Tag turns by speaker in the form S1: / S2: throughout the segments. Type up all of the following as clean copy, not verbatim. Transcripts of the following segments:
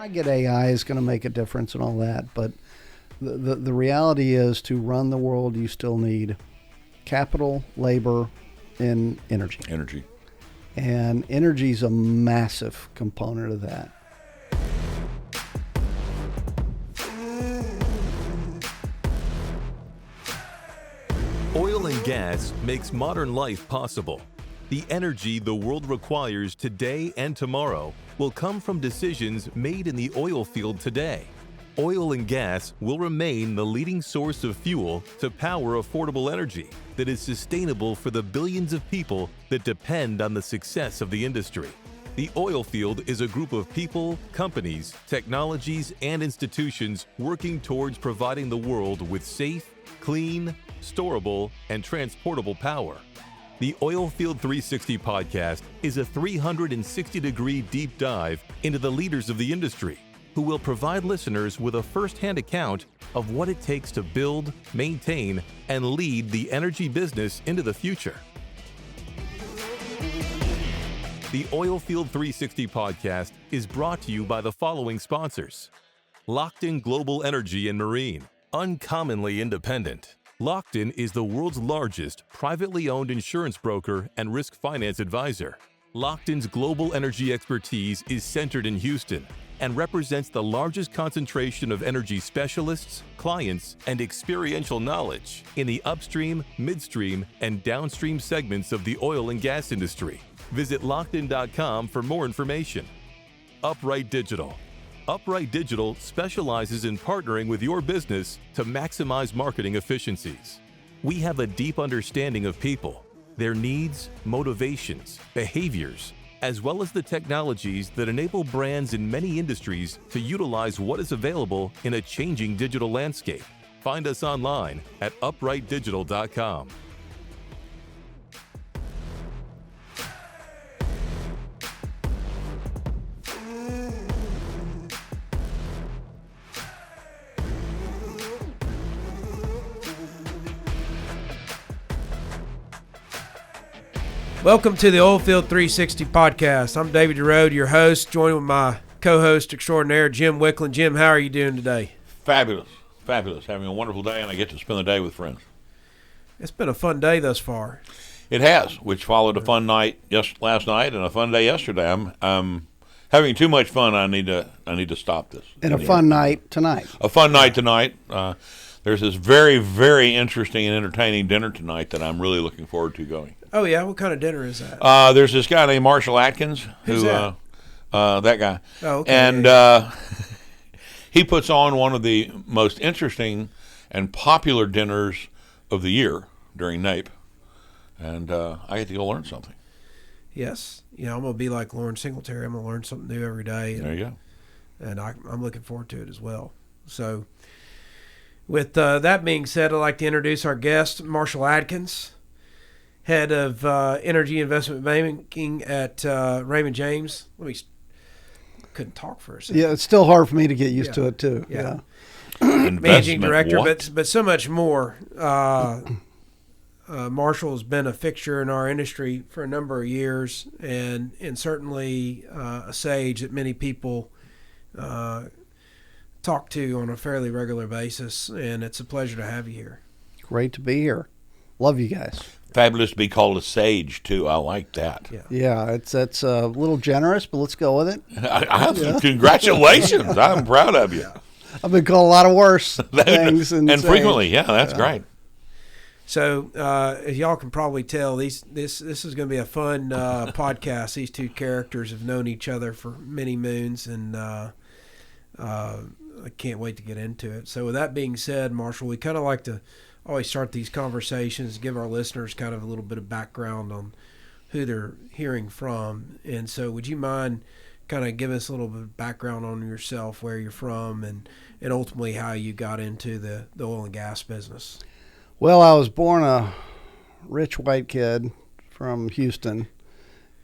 S1: I get AI is going to make a difference and all that, but the reality is to run the world, you still need capital, labor, and energy.
S2: Energy.
S1: And energy is a massive component of that.
S3: Oil and gas makes modern life possible. The energy the world requires today and tomorrow will come from decisions made in the oil field today. Oil and gas will remain the leading source of fuel to power affordable energy that is sustainable for the billions of people that depend on the success of the industry. The oil field is a group of people, companies, technologies, and institutions working towards providing the world with safe, clean, storable, and transportable power. The Oilfield 360 podcast is a 360-degree deep dive into the leaders of the industry, who will provide listeners with a first-hand account of what it takes to build, maintain, and lead the energy business into the future. The Oilfield 360 podcast is brought to you by the following sponsors: Lockton Global Energy and Marine, uncommonly independent. Lockton is the world's largest privately owned insurance broker and risk finance advisor. Lockton's global energy expertise is centered in Houston and represents the largest concentration of energy specialists, clients, and experiential knowledge in the upstream, midstream, and downstream segments of the oil and gas industry. Visit Lockton.com for more information. Upright Digital. Upright Digital specializes in partnering with your business to maximize marketing efficiencies. We have a deep understanding of people, their needs, motivations, behaviors, as well as the technologies that enable brands in many industries to utilize what is available in a changing digital landscape. Find us online at uprightdigital.com.
S4: Welcome to the Oilfield 360 podcast. I'm David Roode, your host, joined with my co-host extraordinaire, Jim Wicklund. Jim, how are you doing today?
S2: Fabulous. Fabulous. Having a wonderful day, and I get to spend the day with friends.
S4: It's been a fun day thus far.
S2: It has, which followed a fun night last night and a fun day yesterday. I'm having too much fun. I need to stop this.
S1: And a fun night tonight.
S2: A fun night tonight. There's this very, very interesting and entertaining dinner tonight that I'm really looking forward to going.
S4: Oh, yeah? What kind of dinner is that?
S2: There's this guy named Marshall Adkins.
S4: Who's that?
S2: That guy.
S4: Oh, okay.
S2: And he puts on one of the most interesting and popular dinners of the year during NAPE. And I get to go learn something.
S4: Yes. You know, I'm going to be like Lauren Singletary. I'm going to learn something new every day.
S2: There you go.
S4: And I'm looking forward to it as well. So, with that being said, I'd like to introduce our guest, Marshall Adkins, head of energy investment banking at Raymond James. Couldn't talk for a second.
S1: Yeah, it's still hard for me to get used to it too. Yeah.
S4: Managing director,
S2: what?
S4: but so much more. Marshall has been a fixture in our industry for a number of years, and certainly a sage that many people talk to on a fairly regular basis, and it's a pleasure to have you here.
S1: Great to be here. Love you guys.
S2: Fabulous to be called a sage, too. I like that.
S1: Yeah, that's a little generous, but let's go with it.
S2: Congratulations. I'm proud of you.
S1: I've been called a lot of worse things.
S2: And frequently, yeah, that's great.
S4: So, as y'all can probably tell, this is going to be a fun podcast. These two characters have known each other for many moons, and I can't wait to get into it. So, with that being said, Marshall, we kind of like to always start these conversations, give our listeners kind of a little bit of background on who they're hearing from. And so would you mind kind of giving us a little bit of background on yourself, where you're from, and ultimately how you got into the oil and gas business?
S1: Well, I was born a rich white kid from Houston,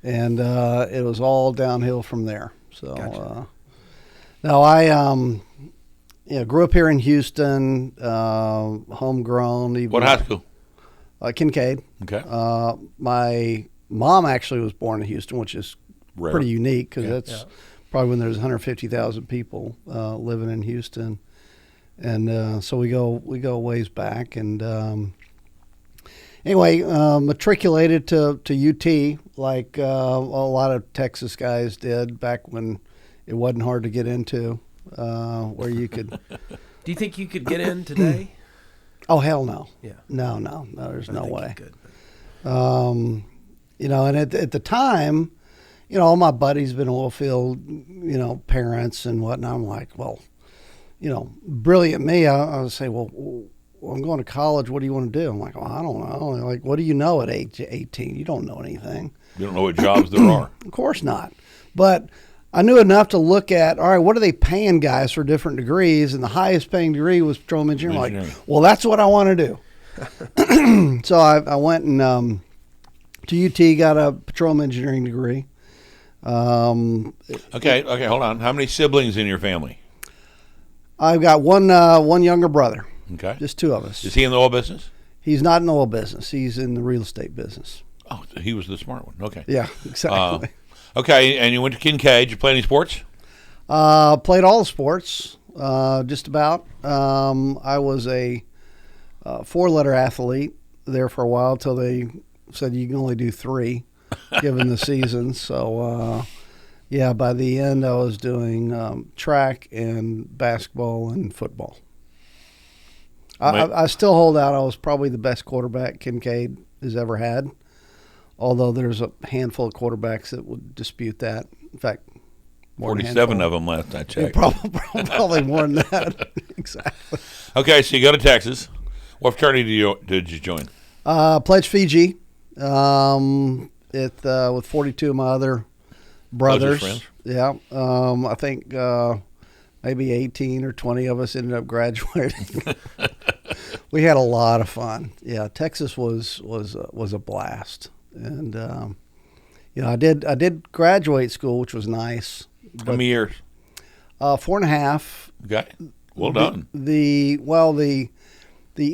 S1: and it was all downhill from there. So
S4: Gotcha.
S1: now I grew up here in Houston, homegrown.
S2: What high school?
S1: Kincaid.
S2: Okay.
S1: My mom actually was born in Houston, which is
S2: Rare.
S1: pretty unique because probably when there's 150,000 people living in Houston, and so we go a ways back. And anyway, matriculated to UT like a lot of Texas guys did back when it wasn't hard to get into, where you could.
S4: Do you think you could get in today?
S1: Oh, hell no.
S4: Yeah.
S1: No, there's no way.
S4: You could.
S1: And at the time, all my buddies been Oilfield, parents and whatnot. I'm like, well, brilliant me. I would say, well, I'm going to college. What do you want to do? I'm like, well, I don't know. And like, what do you know at age 18? You don't know anything.
S2: You don't know what jobs there are.
S1: Of course not. But I knew enough to look at, all right, what are they paying guys for different degrees? And the highest paying degree was petroleum engineering. I'm like, well, that's what I want to do. So I went and to UT, got a petroleum engineering degree.
S2: Okay, hold on. How many siblings in your family?
S1: I've got one younger brother.
S2: Okay.
S1: Just two of us.
S2: Is he in the oil business?
S1: He's not in the oil business. He's in the real estate business.
S2: Oh, he was the smart one. Okay.
S1: Yeah, exactly.
S2: Okay, and you went to Kincaid. You play any sports?
S1: Played all the sports, just about. I was a four-letter athlete there for a while till they said you can only do three, given the season. So, by the end I was doing track and basketball and football. I still hold out. I was probably the best quarterback Kincaid has ever had, although there's a handful of quarterbacks that would dispute that. In fact,
S2: 47 of them last I checked.
S1: Yeah, probably more than that. Exactly.
S2: Okay, so you go to Texas. What fraternity did you join?
S1: Pledge Fiji. With 42 of my other brothers.
S2: Friends?
S1: Yeah. I think maybe 18 or 20 of us ended up graduating. We had a lot of fun. Yeah, Texas was a blast, and I did graduate school, which was nice.
S2: How many years?
S1: 4.5.
S2: Okay, well done.
S1: The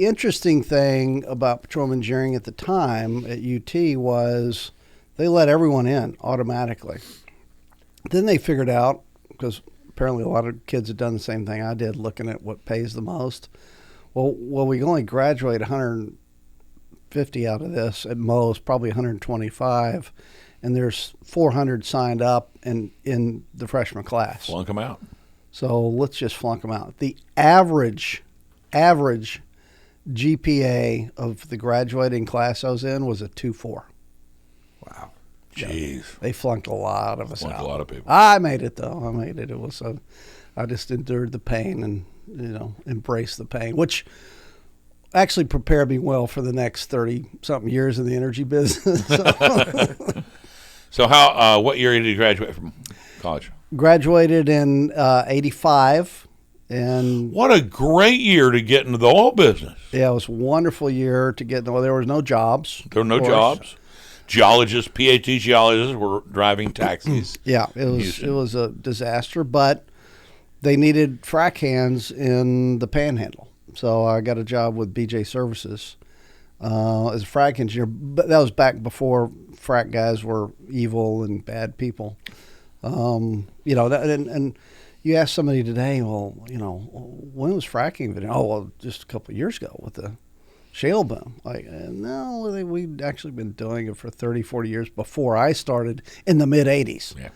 S1: interesting thing about petroleum engineering at the time at UT was they let everyone in automatically. Then they figured out, because apparently a lot of kids had done the same thing I did, looking at what pays the most. Well, we can only graduate 150 out of this at most, probably 125, and there's 400 signed up in the freshman class.
S2: Flunk them out.
S1: So let's just flunk them out. The average GPA of the graduating class I was in was a 2.4.
S4: Wow.
S2: Jeez.
S1: They flunked a lot of us out.
S2: A lot of people.
S1: I made it, though. It was I just endured the pain and, embraced the pain, which actually prepared me well for the next 30-something years in the energy business.
S2: So what year did you graduate from college?
S1: Graduated in 85. And
S2: what a great year to get into the oil business.
S1: Yeah, it was a wonderful year to get. Well, there was no jobs.
S2: There were no jobs. Geologists, PhD geologists were driving taxis.
S1: Yeah, it was a disaster, but they needed frac hands in the Panhandle. So I got a job with BJ Services as a frac engineer. But that was back before frac guys were evil and bad people. And you ask somebody today, well, when was fracking? Oh, well, just a couple of years ago with the shale boom. Like, no, we'd actually been doing it for 30, 40 years before I started in the mid-'80s.
S2: Yeah.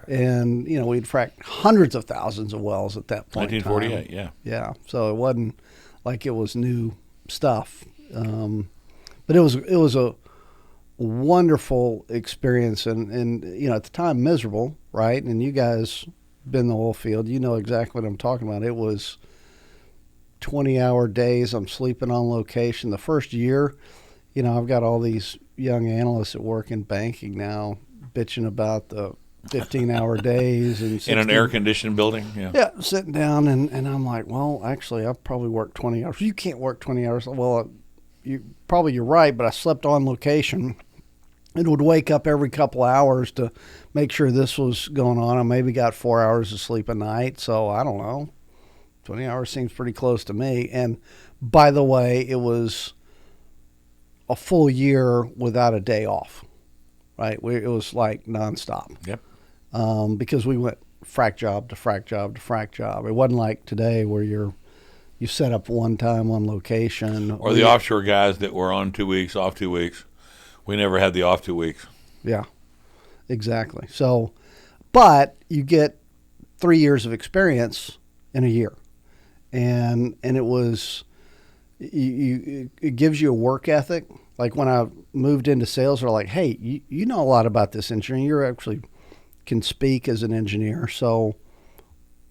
S1: And, we'd fracked hundreds of thousands of wells at that point.
S2: 1948, yeah.
S1: Yeah, so it wasn't like it was new stuff. But it was a wonderful experience and at the time miserable, right? And you guys been in the oil field, you know exactly what I'm talking about. It was 20-hour days. I'm sleeping on location. The first year, I've got all these young analysts that work in banking now bitching about the 15-hour days and 16,
S2: in an air-conditioned building.
S1: Yeah, sitting down and I'm like, well, actually, I've probably worked 20 hours. You can't work 20 hours. Well, you're right, but I slept on location and would wake up every couple hours to make sure this was going on. I maybe got 4 hours of sleep a night, so I don't know. 20 hours seems pretty close to me. And by the way, it was a full year without a day off, right? It was like nonstop.
S2: Yep.
S1: Because we went frac job to frac job to frac job. It wasn't like today where you set up one time, one location.
S2: Or the offshore guys that were on 2 weeks, off 2 weeks. We never had the off 2 weeks.
S1: Yeah, exactly. So, but you get 3 years of experience in a year, and it was it gives you a work ethic. Like when I moved into sales, they're like, hey, you know a lot about this engineering. You actually can speak as an engineer, so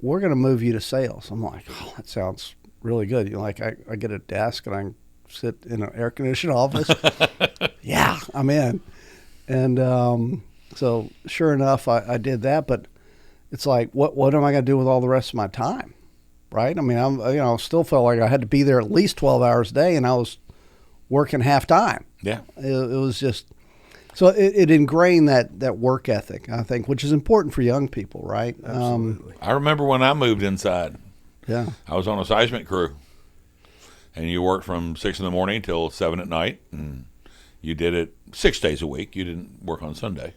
S1: we're going to move you to sales. I'm like, oh, that sounds really good. You know, like I get a desk and I can sit in an air-conditioned office. Yeah, I'm in. And so sure enough, I did that. But it's like, what am I going to do with all the rest of my time, right? I mean, still felt like I had to be there at least 12 hours a day, and I was working half time.
S2: Yeah.
S1: It was just, so it ingrained that work ethic, I think, which is important for young people, right?
S4: Absolutely.
S2: I remember when I moved inside.
S1: Yeah.
S2: I was on a seismic crew, and you worked from 6 in the morning till 7 at night, and you did it 6 days a week. You didn't work on Sunday,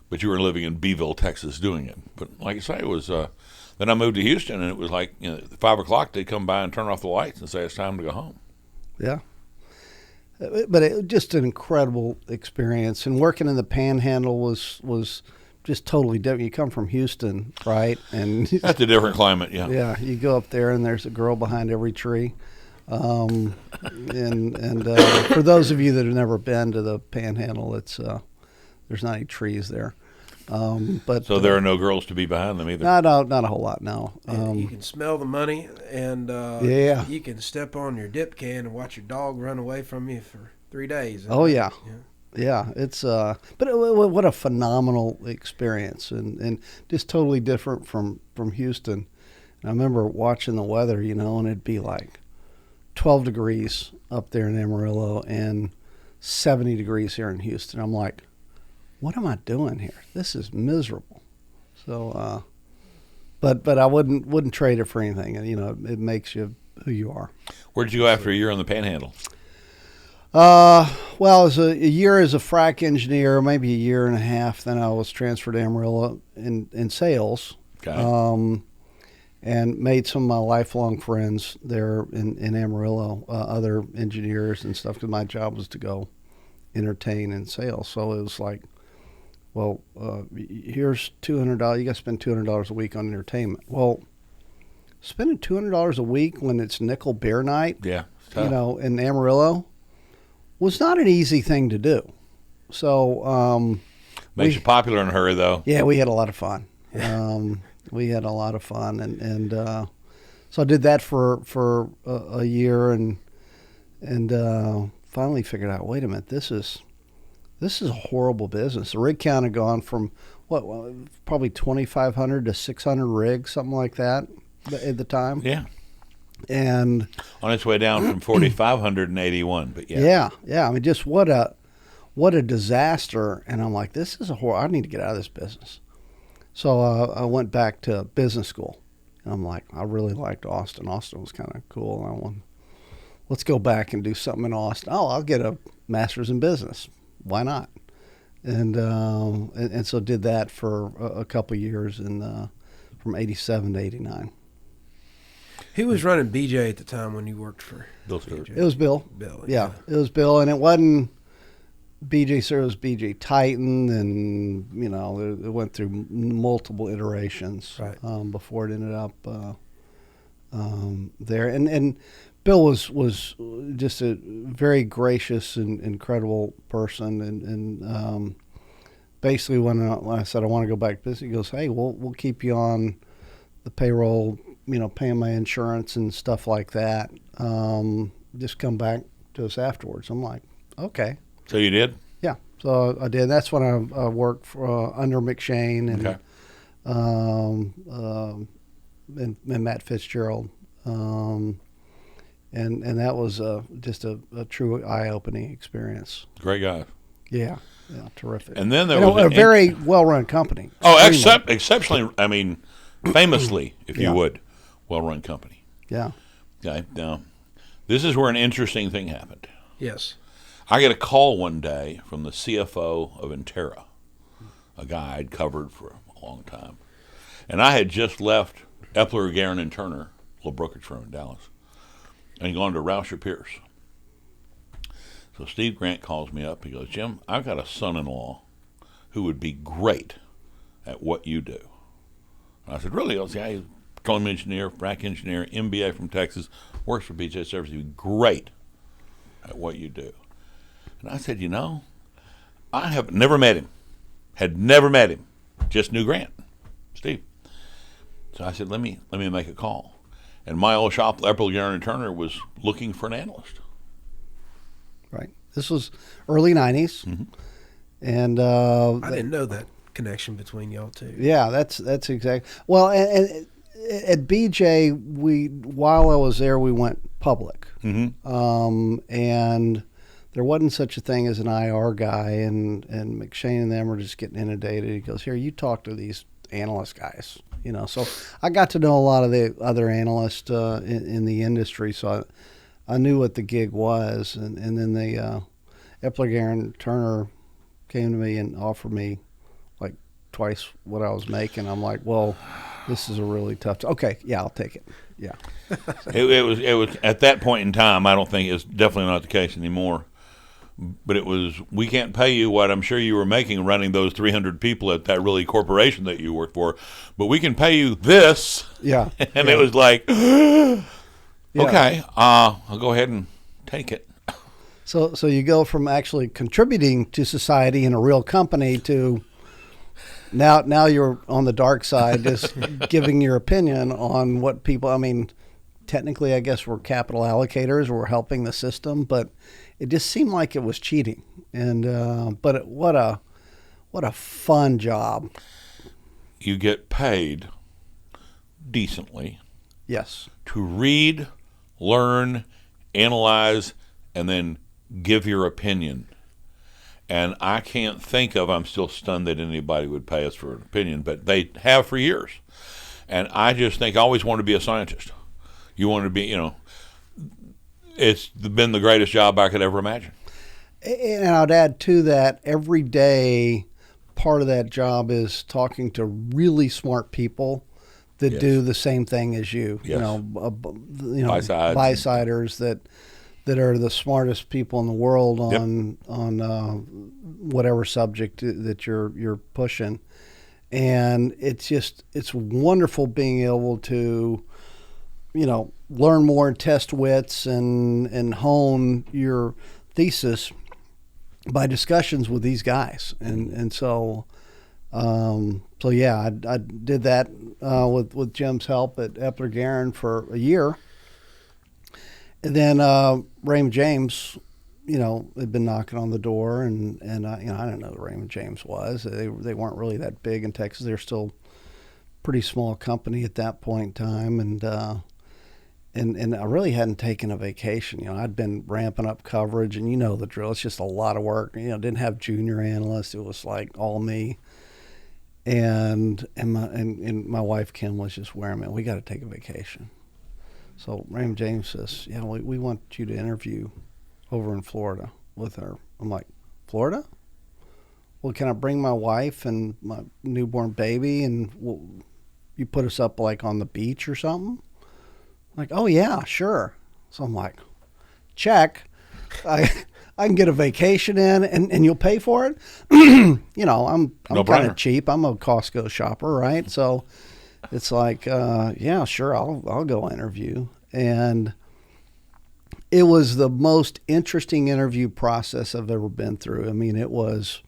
S2: but you were living in Beeville, Texas, doing it. But like I say, it was. Then I moved to Houston, and it was like 5 o'clock. They'd come by and turn off the lights and say it's time to go home.
S1: Yeah. But it was just an incredible experience, and working in the Panhandle was just totally different. You come from Houston, right? And
S2: That's a different climate, yeah.
S1: yeah, you go up there and there's a girl behind every tree. And for those of you that have never been to the Panhandle, it's there's not any trees there. But
S2: So there are no girls to be behind them either.
S1: not a whole lot. No.
S4: And you can smell the money, and
S1: Yeah.
S4: you can step on your dip can and watch your dog run away from you for 3 days.
S1: Oh yeah. Yeah, it's but what a phenomenal experience, and just totally different from Houston. And I remember watching the weather, and it'd be like 12 degrees up there in Amarillo and 70 degrees here in Houston. I'm like, what am I doing here? This is miserable. So, but I wouldn't trade it for anything. And it makes you who you are.
S2: Where'd you go after a year on the Panhandle?
S1: Well, as a year as a frac engineer, maybe a year and a half. Then I was transferred to Amarillo in sales.
S2: Okay.
S1: And made some of my lifelong friends there in Amarillo, other engineers and stuff, because my job was to go entertain in sales. So it was like, well, here's $200. You got to spend $200 a week on entertainment. Well, spending $200 a week when it's nickel beer night,
S2: Yeah. It's tough.
S1: in Amarillo, was not an easy thing to do. So
S2: Makes you popular in a hurry, though.
S1: yeah, we had a lot of fun. We had a lot of fun, and so I did that for a year, and finally figured out, wait a minute, this is a horrible business. The rig count had gone from probably 2,500 to 600 rigs, something like that, at the time.
S2: Yeah.
S1: And
S2: On its way down from 4,581, but yeah.
S1: Yeah. I mean, just what a disaster. And I'm like, this is I need to get out of this business. So I went back to business school, and I'm like, I really liked Austin. Austin was kind of cool. Let's go back and do something in Austin. Oh, I'll get a master's in business. Why not? And so did that for a couple of years, from 87 to 89.
S4: Who was running BJ at the time when you worked for
S2: Bill Stewart.
S1: It was Bill.
S4: Bill?
S1: Yeah, it was Bill, and it wasn't BJ Sir, it was BJ Titan, and it went through multiple iterations before it ended up there. And Bill was just a very gracious and incredible person, and basically when I said I want to go back to business, he goes, hey, we'll keep you on the payroll, paying my insurance and stuff like that. Just come back to us afterwards. I'm like, okay.
S2: So you did?
S1: Yeah, so I did. That's when I worked for under McShane and Matt Fitzgerald, and that was just a true eye-opening experience.
S2: Great guy.
S1: Yeah, terrific.
S2: And then there was
S1: a very well-run company.
S2: Oh,
S1: Extremely.
S2: exceptionally, I mean, famously, if you would, well-run company.
S1: Yeah.
S2: Okay, now, this is where an interesting thing happened.
S4: Yes.
S2: I get a call one day from the CFO of Intera, a guy I'd covered for a long time. And I had just left Epler, Guerin, and Turner, a little brokerage firm in Dallas, and gone to Rousher Pierce. So Steve Grant calls me up. He goes, Jim, I've got a son-in-law who would be great at what you do. And I said, really? He goes, yeah, he's a petroleum engineer, frac engineer, MBA from Texas, works for BJ Services. He'd be great at what you do. And I said, I have never met him. Had never met him. Just knew Grant, Steve. So I said, let me make a call. And my old shop, Epler, Guerin, and Turner, was looking for an analyst.
S1: Right. This was early 90s.
S2: Mm-hmm.
S1: And
S4: I didn't know that connection between y'all two.
S1: Yeah, that's exactly. Well, and at BJ, while I was there, we went public.
S2: Mm-hmm.
S1: And there wasn't such a thing as an IR guy, and McShane and them were just getting inundated. He goes, here, you talk to these analyst guys. So I got to know a lot of the other analysts in the industry, so I knew what the gig was. And then the Epler, Guerin, Turner came to me and offered me like twice what I was making. I'm like, well, this is a really tough. Okay, yeah, I'll take it. Yeah.
S2: It was at that point in time. I don't think it's definitely not the case anymore. But it was, we can't pay you what I'm sure you were making running those 300 people at that really corporation that you worked for, but we can pay you this.
S1: Yeah.
S2: And it was like, okay, I'll go ahead and take it.
S1: So you go from actually contributing to society in a real company to now you're on the dark side, just giving your opinion on what people. I mean, technically, I guess we're capital allocators. We're helping the system, but it just seemed like it was cheating. And what a fun job.
S2: You get paid decently.
S1: Yes.
S2: To read, learn, analyze, and then give your opinion. And I can't think of, I'm still stunned that anybody would pay us for an opinion, but they have for years. And I just think I always wanted to be a scientist. You want to be, it's been the greatest job I could ever imagine.
S1: And I'd add to that, every day, part of that job is talking to really smart people that
S2: Yes.
S1: do the same thing as you.
S2: Yes.
S1: Buy-siders that are the smartest people in the world on whatever subject that you're pushing. And it's wonderful being able to learn more and test wits and hone your thesis by discussions with these guys. And so yeah, I did that with Jim's help at Epler, Guerin for a year. And then Raymond James, had been knocking on the door, and I didn't know who Raymond James was. They weren't really that big in Texas. They're still a pretty small company at that point in time, and I really hadn't taken a vacation. I'd been ramping up coverage, and the drill. It's just a lot of work. Didn't have junior analysts. It was like all me. And my wife Kim was just wearing me. We got to take a vacation. So Raymond James says, "Yeah, we want you to interview over in Florida with her." I'm like, "Florida? Well, can I bring my wife and my newborn baby, and you put us up like on the beach or something?" Like, "Oh yeah, sure." So I'm like, "Check. I can get a vacation in, and you'll pay for it." I'm
S2: No
S1: kind of
S2: brainer.
S1: cheap. I'm a Costco shopper, right? So it's like, yeah, sure, I'll go interview. And it was the most interesting interview process I've ever been through. I mean, it was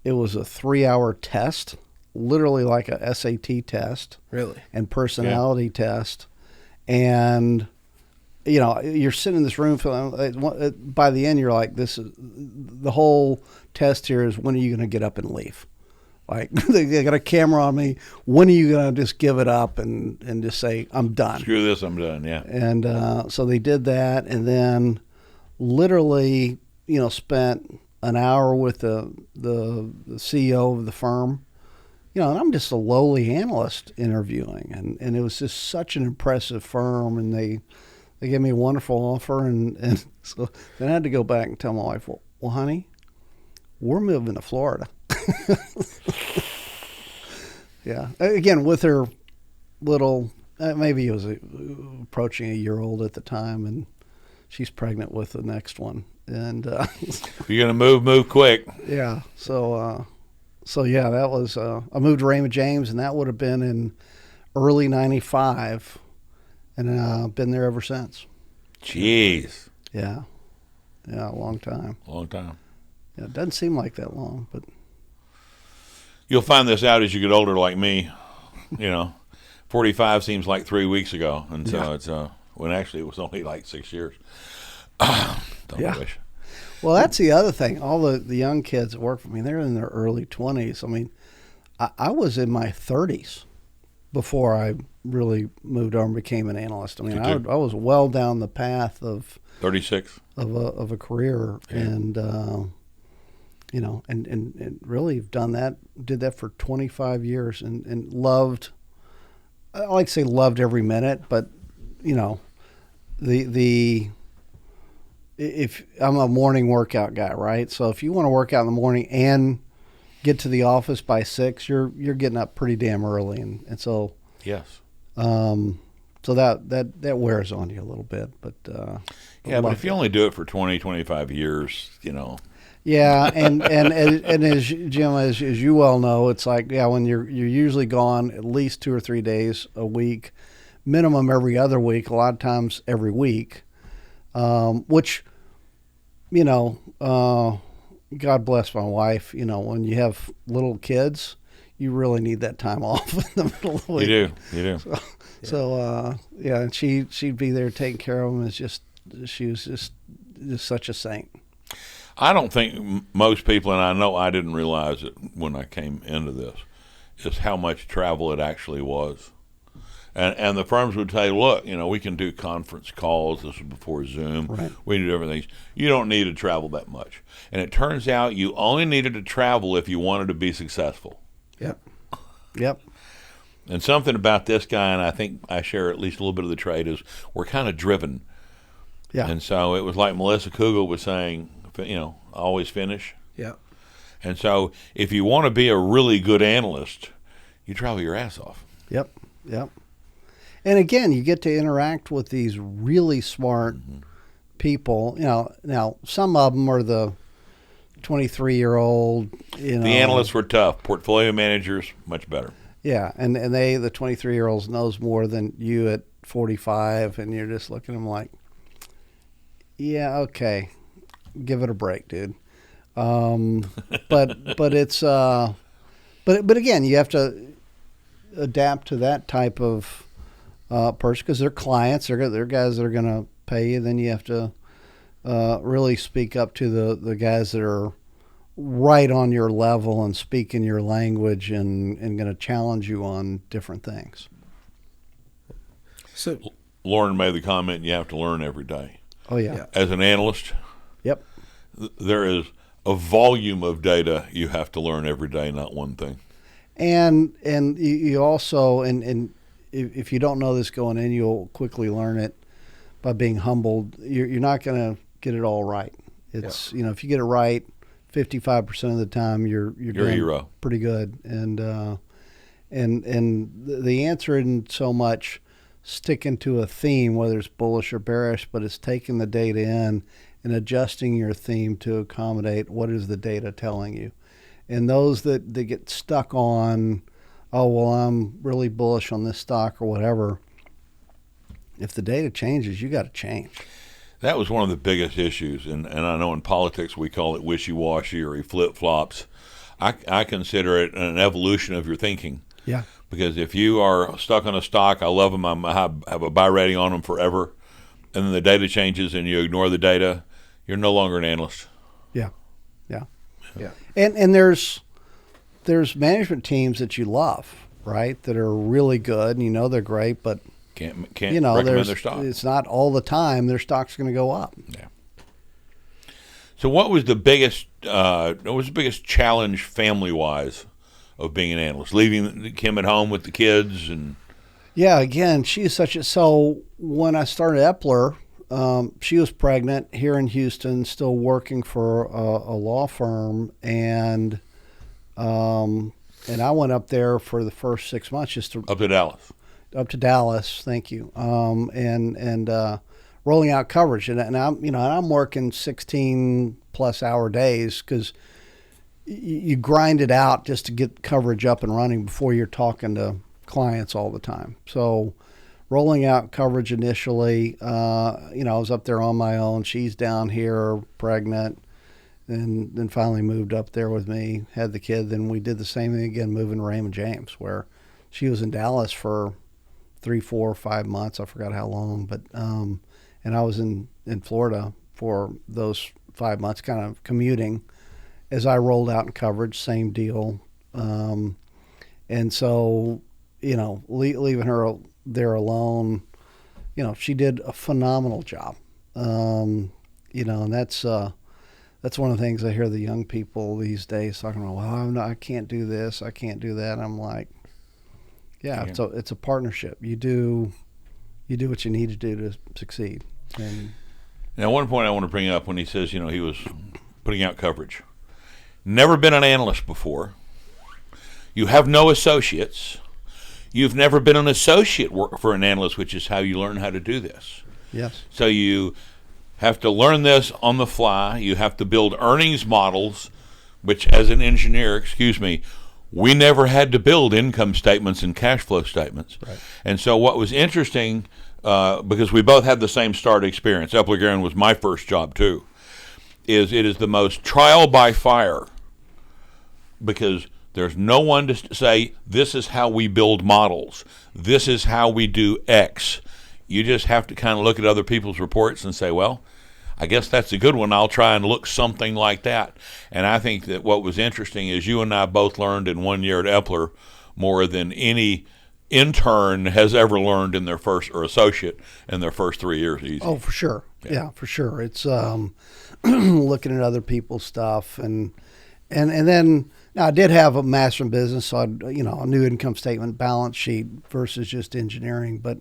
S1: a 3-hour test, literally like a SAT test.
S4: Really?
S1: And personality test. And, you're sitting in this room feeling, by the end, you're like, this is the whole test here is, when are you going to get up and leave? Like, they got a camera on me. When are you going to just give it up and just say, I'm done?
S2: Screw this, I'm done, yeah.
S1: And so they did that, and then literally, spent an hour with the CEO of the firm. And I'm just a lowly analyst interviewing, and it was just such an impressive firm, and they gave me a wonderful offer, and so then I had to go back and tell my wife, well, honey, we're moving to Florida. Yeah. Again, with her little, maybe he was approaching a year old at the time, and she's pregnant with the next one. And
S2: If you're going to move quick.
S1: yeah. So yeah, that was, I moved to Raymond James, and that would have been in early 95, and I've been there ever since.
S2: Jeez.
S1: Yeah. Yeah, a long time.
S2: Long time.
S1: Yeah, it doesn't seem like that long, but
S2: You'll find this out as you get older, like me. 45 seems like 3 weeks ago, and so it's when actually it was only like 6 years. Don't
S1: Yeah.
S2: wish.
S1: well, that's the other thing. All the young kids that work for me, they're in their early 20s. I mean, I was in my 30s before I really moved over and became an analyst. I mean, I was well down the path of
S2: 36
S1: of a career, and and really did that for 25 years, and loved. I like to say loved every minute, but if I'm a morning workout guy, right? So if you want to work out in the morning and get to the office by 6, you're getting up pretty damn early, and so
S2: Yes.
S1: so that wears on you a little bit, but
S2: Yeah, but if you only do it for 20, 25 years,
S1: yeah, and as Jim, as you well know, it's like, yeah, when you're usually gone at least 2 or 3 days a week, minimum every other week, a lot of times every week, which God bless my wife. When you have little kids, you really need that time off in the middle of the week.
S2: You do.
S1: So yeah, and she'd be there taking care of them. She was just such a saint.
S2: I don't think most people, and I know I didn't realize it when I came into this, is how much travel it actually was. And the firms would say, look, we can do conference calls. This was before Zoom.
S1: Right.
S2: We do everything. You don't need to travel that much. And it turns out you only needed to travel if you wanted to be successful.
S1: Yep.
S2: And something about this guy, and I think I share at least a little bit of the trait, is we're kind of driven.
S1: Yeah.
S2: And so it was like Melissa Kugel was saying, always finish.
S4: Yeah.
S2: And so if you want to be a really good analyst, you travel your ass off.
S1: Yep. And again, you get to interact with these really smart people. Now some of them are the 23-year-old.
S2: The analysts were tough. Portfolio managers, much better.
S1: Yeah, and the 23-year-olds knows more than you at 45, and you're just looking at them like, yeah, okay, give it a break, dude. But it's but again, you have to adapt to that type of person, because they're clients. They're guys that are going to pay you. Then you have to really speak up to the guys that are right on your level and speak in your language and going to challenge you on different things.
S4: So
S2: Lauren made the comment, you have to learn every day.
S1: Oh, yeah.
S2: As an analyst,
S1: Yep.
S2: there is a volume of data you have to learn every day, not one thing.
S1: And you also, and if you don't know this going in, you'll quickly learn it by being humbled. You're not going to get it all right. It's, if you get it right 55% of the time, you're doing
S2: a hero.
S1: Pretty good. And the answer isn't so much sticking to a theme, whether it's bullish or bearish, but it's taking the data in and adjusting your theme to accommodate what is the data telling you. And those that get stuck on, oh, well, I'm really bullish on this stock or whatever, if the data changes, you got to change.
S2: That was one of the biggest issues, and I know in politics we call it wishy-washy or he flip-flops. I consider it an evolution of your thinking.
S1: Yeah.
S2: Because if you are stuck on a stock, I love them, I have a buy rating on them forever, and then the data changes and you ignore the data, you're no longer an analyst.
S1: Yeah. And there's management teams that you love, right, that are really good, and they're great, but
S2: can't recommend their stock.
S1: It's not all the time their stock's going to go up.
S2: Yeah. So what was the biggest challenge family-wise of being an analyst? Leaving Kim at home with the kids and.
S1: Yeah, again, she's so when I started Epler, she was pregnant here in Houston, still working for a law firm, and I went up there for the first 6 months just to
S2: Up to Dallas.
S1: up to Dallas. Thank you. And rolling out coverage, and I'm working 16 plus hour days because you grind it out just to get coverage up and running before you're talking to clients all the time. So rolling out coverage initially, I was up there on my own. She's down here pregnant, and then finally moved up there with me, had the kid. Then we did the same thing again, moving to Raymond James, where she was in Dallas for 3, 4, 5 months. I forgot how long, but and I was in Florida for those 5 months, kind of commuting as I rolled out in coverage. Same deal, and so leaving her there alone, she did a phenomenal job, and that's one of the things I hear the young people these days talking about. Well, I can't do this, I can't do that. I'm like, yeah. It's a partnership. You do what you need to do to succeed. And
S2: now, one point I want to bring up when he says, he was putting out coverage. Never been an analyst before. You have no associates. You've never been an associate work for an analyst, which is how you learn how to do this.
S1: yes,
S2: So you have to learn this on the fly. You have to build earnings models, which as an engineer, we never had to build income statements and cash flow statements.
S1: Right.
S2: And so what was interesting, because we both had the same start experience, Epler was my first job too, is it is the most trial by fire, because there's no one to say, this is how we build models. This is how we do X. You just have to kind of look at other people's reports and say, well, I guess that's a good one. I'll try and look something like that. And I think that what was interesting is you and I both learned in 1 year at Epler more than any intern has ever learned in their first, or associate in their first 3 years easy.
S1: oh, for sure. Yeah, for sure. It's looking at other people's stuff, and then now I did have a master in business, so a new income statement, balance sheet versus just engineering, but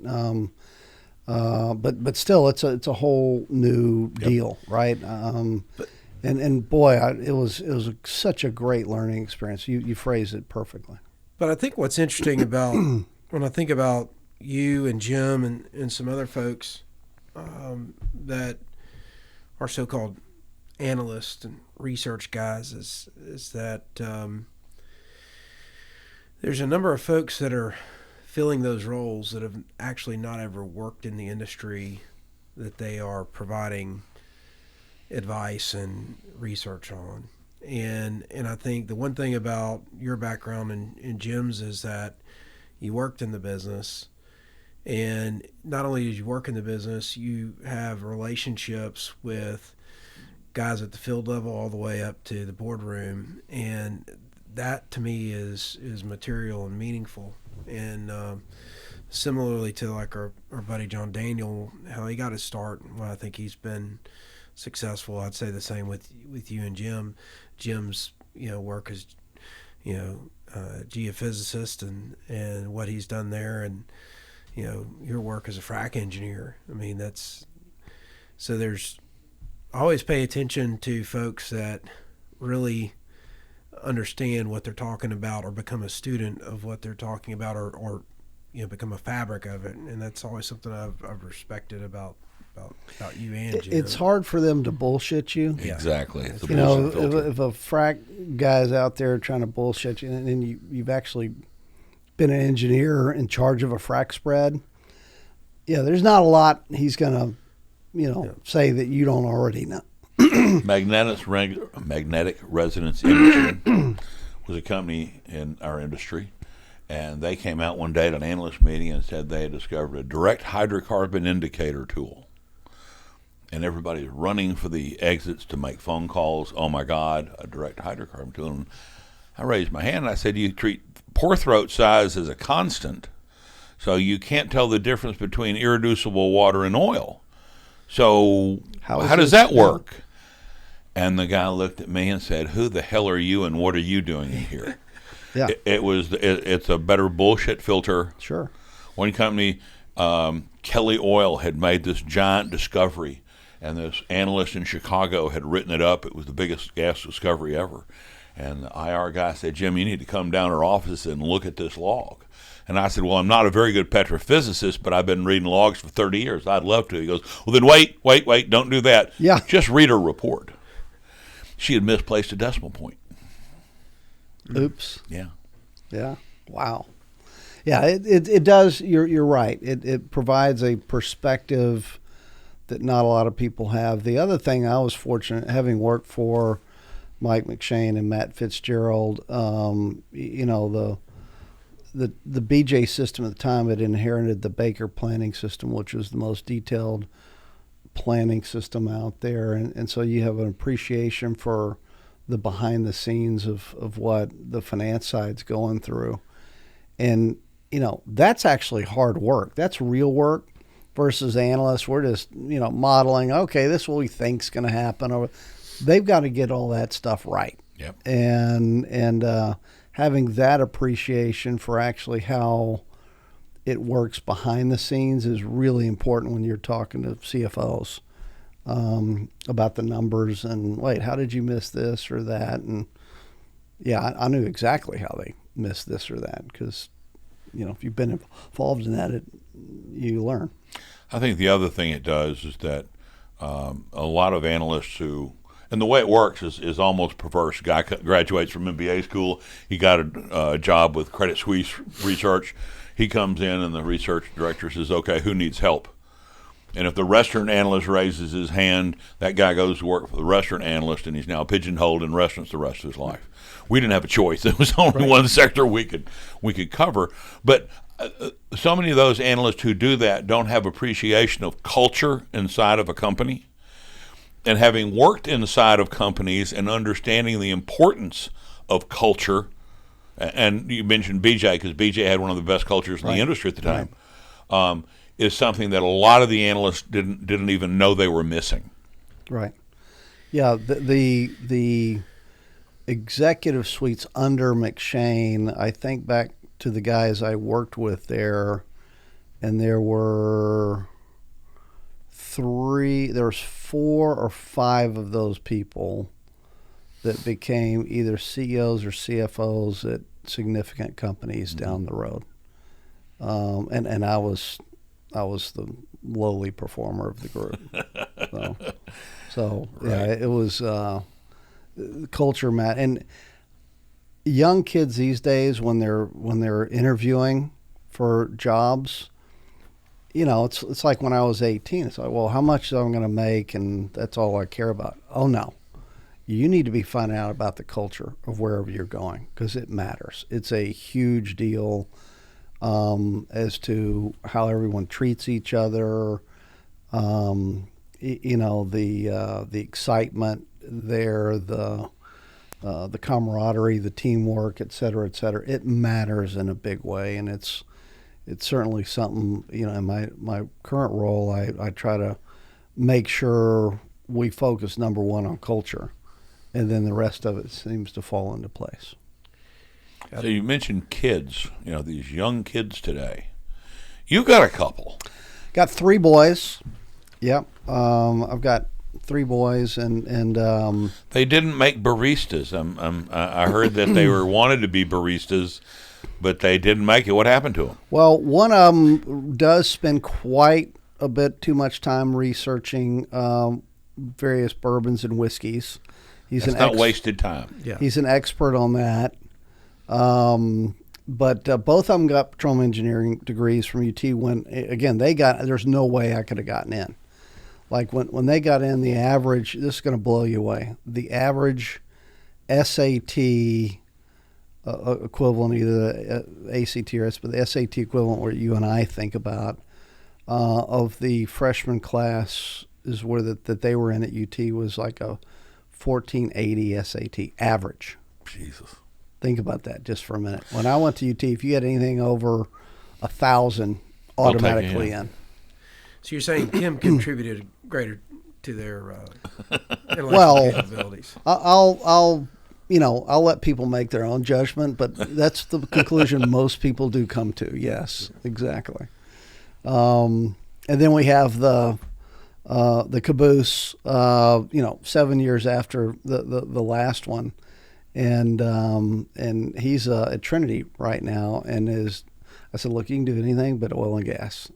S1: still, it's a whole new deal, right? And boy, it was such a great learning experience. You phrased it perfectly.
S4: But I think what's interesting about when I think about you and Jim and some other folks that are so-called analysts and research guys is that there's a number of folks that are filling those roles that have actually not ever worked in the industry that they are providing advice and research on. And I think the one thing about your background and Jim's is that you worked in the business, and not only did you work in the business, you have relationships with guys at the field level all the way up to the boardroom, and that to me is material and meaningful. And similarly to like our buddy John Daniel, how he got his start, well, I think he's been successful. I'd say the same with you and Jim. Jim's work as geophysicist and what he's done there, and your work as a frac engineer. I mean, I always pay attention to folks that really understand what they're talking about, or become a student of what they're talking about, or become a fabric of it. And that's always something I've respected about you and Jim.
S1: It's hard for them to bullshit you.
S4: Yeah.
S2: Exactly.
S1: If a frac guy's out there trying to bullshit you, and then you've actually been an engineer in charge of a frac spread, there's not a lot he's going to say that you don't already know.
S2: Magnetic Resonance Imaging was a company in our industry, and they came out one day at an analyst meeting and said they had discovered a direct hydrocarbon indicator tool. And everybody's running for the exits to make phone calls. Oh my God, a direct hydrocarbon tool. And I raised my hand and I said, you treat pore throat size as a constant, so you can't tell the difference between irreducible water and oil. So how does that work? And the guy looked at me and said, who the hell are you and what are you doing in here?
S1: Yeah.
S2: It's a better bullshit filter.
S1: Sure.
S2: One company, Kelly Oil, had made this giant discovery, and this analyst in Chicago had written it up. It was the biggest gas discovery ever. And the IR guy said, Jim, you need to come down to our office and look at this log. And I said, well, I'm not a very good petrophysicist, but I've been reading logs for 30 years. I'd love to. He goes, well, then wait, don't do that.
S1: Yeah.
S2: Just read her report. She had misplaced a decimal point.
S1: Oops.
S2: Yeah.
S1: Yeah. Wow. Yeah, it does. You're right. It provides a perspective that not a lot of people have. The other thing, I was fortunate, having worked for Mike McShane and Matt Fitzgerald, you know, the BJ system at the time had inherited the Baker planning system, which was the most detailed planning system out there. And so you have an appreciation for the behind the scenes of what the finance side's going through. And, you know, that's actually hard work. That's real work versus analysts. We're just, you know, modeling, okay, this is what we think's going to happen. Or they've got to get all that stuff right.
S2: Yep.
S1: And having that appreciation for actually how it works behind the scenes is really important when you're talking to CFOs about the numbers and, wait, how did you miss this or that? And, yeah, I knew exactly how they missed this or that because, you know, if you've been involved in that, you learn.
S2: I think the other thing it does is that a lot of analysts who, and the way it works is almost perverse. A guy graduates from MBA school. He got a job with Credit Suisse Research. He comes in and the research director says, okay, who needs help? And if the restaurant analyst raises his hand, that guy goes to work for the restaurant analyst, and he's now pigeonholed in restaurants the rest of his life. We didn't have a choice. There was only one sector we could cover. But so many of those analysts who do that don't have appreciation of culture inside of a company. And having worked inside of companies and understanding the importance of culture, and you mentioned BJ because BJ had one of the best cultures in the industry at the time, is something that a lot of the analysts didn't even know they were missing.
S1: Right. Yeah. The executive suites under McShane, I think back to the guys I worked with there, and there was 4 or 5 of those people that became either CEOs or CFOs at significant companies down the road. And I was the lowly performer of the group. So yeah, it was culture, Matt. And young kids these days, when they're interviewing for jobs, you know, it's like when I was 18. It's like, well, how much am I going to make, and that's all I care about. Oh no, you need to be finding out about the culture of wherever you're going because it matters. It's a huge deal. As to how everyone treats each other, you know, the excitement there, the camaraderie, the teamwork, et cetera, et cetera. It matters in a big way, and it's certainly something, you know, in my current role, I try to make sure we focus, number one, on culture, and then the rest of it seems to fall into place.
S2: So you mentioned kids, you know, these young kids today. You got a couple.
S1: Got 3 boys. Yep. I've got 3 boys, and
S2: they didn't make baristas. I heard that they wanted to be baristas, but they didn't make it. What happened to them?
S1: Well, one of them does spend quite a bit too much time researching various bourbons and whiskeys.
S2: That's not wasted time.
S1: Yeah. He's an expert on that. But both of them got petroleum engineering degrees from UT. When again there's no way I could have gotten in. Like when they got in, the average, this is going to blow you away. The average SAT equivalent, either ACT or but the SAT equivalent, where you and I think about, of the freshman class is where that they were in at UT was like a 1480 SAT average.
S2: Jesus.
S1: Think about that just for a minute. When I went to UT, if you had anything over 1,000, automatically in.
S4: So you're saying Kim contributed greater to their intellectual capabilities?
S1: I'll let people make their own judgment, but that's the conclusion most people do come to. Yes, exactly. And then we have the caboose. 7 years after the last one. and he's at Trinity right now, and I said, look, you can do anything but oil and gas.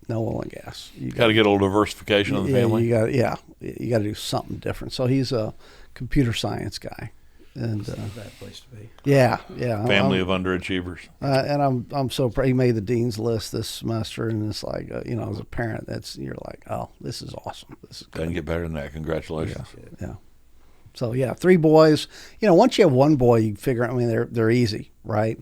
S1: No oil and gas. You
S2: got to get a little diversification of the family.
S1: You got to do something different. So he's a computer science guy, and
S4: That's not a bad place to be.
S1: yeah.
S2: Family of underachievers.
S1: And I'm so proud. He made the dean's list this semester, and it's like as a parent, you're like, oh, this is awesome. This is good.
S2: Doesn't get better than that. Congratulations.
S1: Yeah. So 3 boys. Once you have one boy, you figure out. I mean, they're easy, right?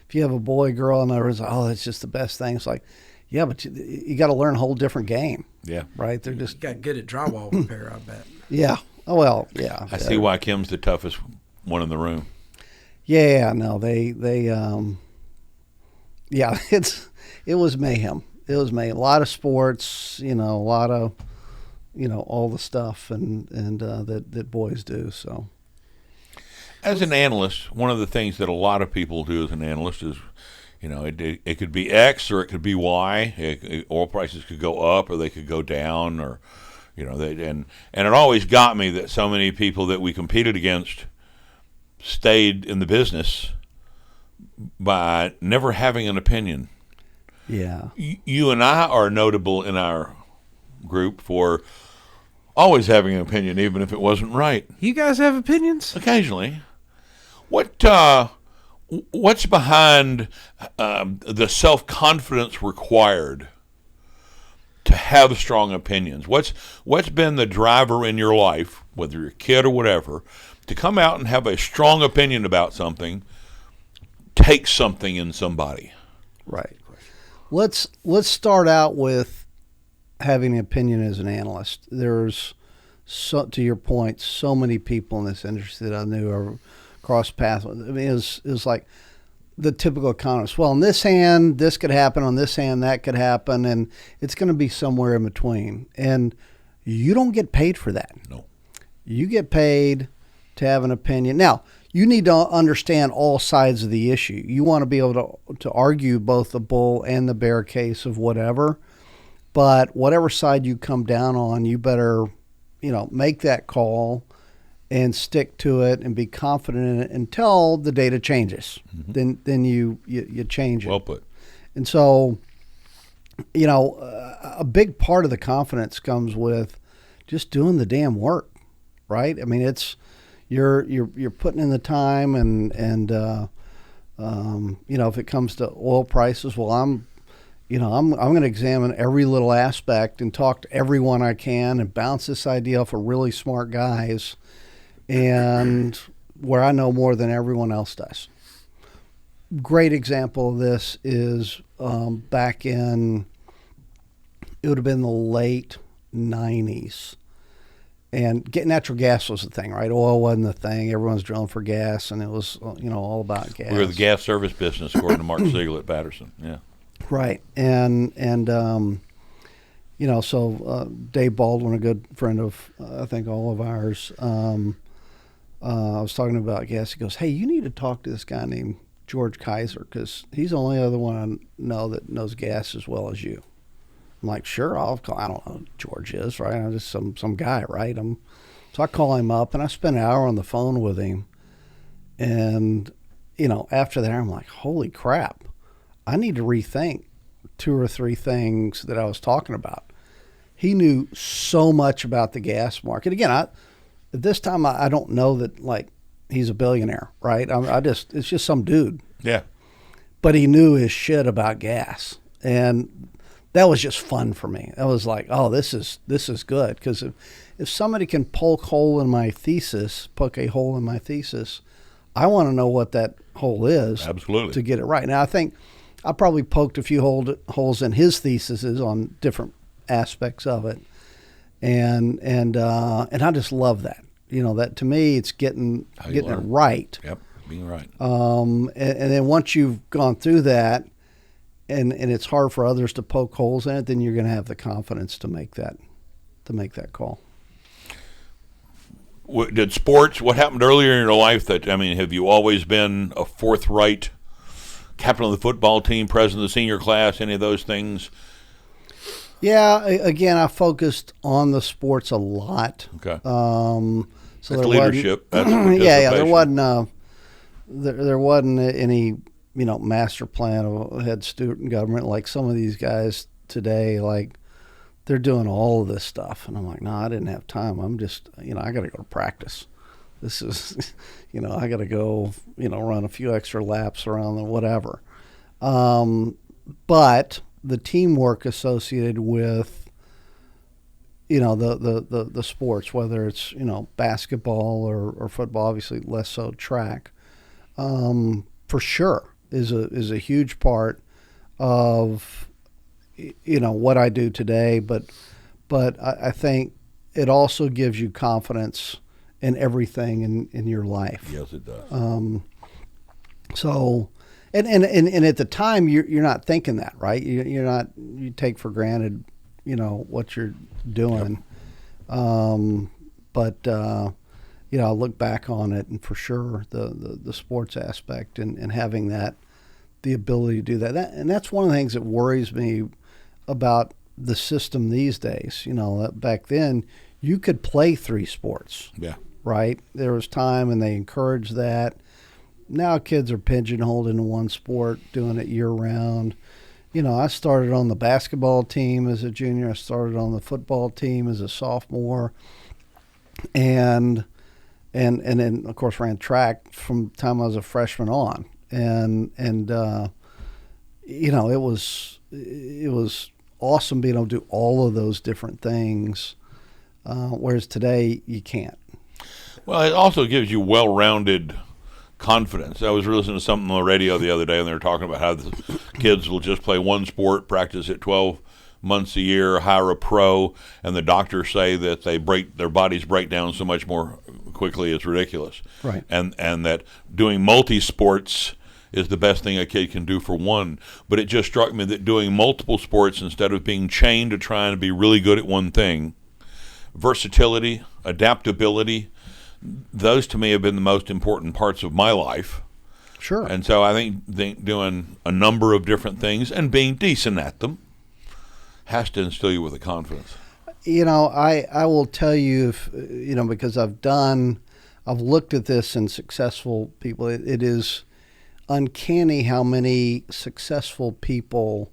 S1: If you have a boy, girl, and others, that's just the best thing. It's like, yeah, but you got to learn a whole different game.
S2: Yeah.
S1: Right? They're just
S4: got good at drywall repair, I bet.
S1: Yeah. Oh well. Yeah.
S2: I see why Kim's the toughest one in the room.
S1: Yeah. No. They. Yeah. It was mayhem. It was mayhem. A lot of sports. A lot of. All the stuff and that boys do. So.
S2: As an analyst, one of the things that a lot of people do as an analyst is, it could be X or it could be Y. Oil prices could go up or they could go down, or, and it always got me that so many people that we competed against stayed in the business by never having an opinion.
S1: Yeah.
S2: You and I are notable in our group for always having an opinion, even if it wasn't right.
S4: You guys have opinions?
S2: Occasionally. What's behind the self-confidence required to have strong opinions? What's been the driver in your life, whether you're a kid or whatever, to come out and have a strong opinion about something, take something in somebody?
S1: Right. Let's start out with having an opinion as an analyst. There's, to your point, so many people in this industry that I knew are cross paths. I mean, it was like the typical economist. Well, on this hand, this could happen. On this hand, that could happen, and it's going to be somewhere in between. And you don't get paid for that.
S2: No.
S1: You get paid to have an opinion. Now, you need to understand all sides of the issue. You want to be able to argue both the bull and the bear case of whatever. But whatever side you come down on, you better, make that call and stick to it and be confident in it until the data changes. Mm-hmm. Then you change it.
S2: Well put.
S1: And so, a big part of the confidence comes with just doing the damn work, right? I mean, it's you're putting in the time and if it comes to oil prices, well, I'm going to examine every little aspect and talk to everyone I can and bounce this idea off of really smart guys, and where I know more than everyone else does. Great example of this is back in, it would have been the late 90s. And natural gas was the thing, right? Oil wasn't the thing. Everyone's drilling for gas, and it was, all about gas.
S2: We were the gas service business, according to Mark Siegel at Patterson. Yeah. Right.
S1: And so Dave Baldwin, a good friend of, I think, all of ours, I was talking about gas. He goes, hey, you need to talk to this guy named George Kaiser, because he's the only other one I know that knows gas as well as you. I'm like, sure, I'll call. I don't know who George is, right? I'm just some guy, right? So I call him up, and I spent an hour on the phone with him. And, after that, I'm like, holy crap. I need to rethink 2 or 3 things that I was talking about. He knew so much about the gas market. Again, at this time, I don't know that, like, he's a billionaire, right? It's just some dude.
S2: Yeah.
S1: But he knew his shit about gas. And that was just fun for me. I was like, oh, this is good. Because if somebody can poke a hole in my thesis, I want to know what that hole is.
S2: Absolutely.
S1: To get it right. Now, I think I probably poked a few holes in his theses on different aspects of it. And I just love that. That to me, it's getting it right.
S2: Yep, being right.
S1: And then once you've gone through that, and it's hard for others to poke holes in it, then you're going to have the confidence to make that call.
S2: Did sports? What happened earlier in your life? Have you always been a forthright captain of the football team, president of the senior class? Any of those things?
S1: Yeah. Again, I focused on the sports a lot.
S2: Okay.
S1: So
S2: that's leadership. That's
S1: yeah. There wasn't there wasn't any master plan of head student government like some of these guys today. Like they're doing all of this stuff, and I'm like, no, I didn't have time. I'm just I got to go to practice. This is I got to go run a few extra laps around the whatever. But the teamwork associated with the sports, whether it's basketball or football, obviously less so track, for sure is a huge part of what I do today. But I think it also gives you confidence in everything in your life.
S2: Yes, it does.
S1: So. And at the time you're not thinking that, right? You take for granted, what you're doing. Yep. But I look back on it, and for sure the sports aspect and having the ability to do that, and that's one of the things that worries me about the system these days. Back then you could play 3 sports.
S2: Yeah.
S1: Right. There was time, and they encouraged that. Now kids are pigeonholed into one sport, doing it year round. I started on the basketball team as a junior. I started on the football team as a sophomore, and then of course ran track from the time I was a freshman on. And it was awesome being able to do all of those different things, whereas today you can't.
S2: Well, it also gives you well-rounded confidence. I was listening to something on the radio the other day, and they were talking about how the kids will just play one sport, practice it 12 months a year, hire a pro, and the doctors say that their bodies break down so much more quickly, it's ridiculous.
S1: Right.
S2: And that doing multi-sports is the best thing a kid can do for one. But it just struck me that doing multiple sports instead of being chained to trying to be really good at one thing, versatility, adaptability, those to me have been the most important parts of my life.
S1: Sure.
S2: And so I think doing a number of different things and being decent at them has to instill you with a confidence.
S1: I will tell you, because I've looked at this in successful people, it is uncanny how many successful people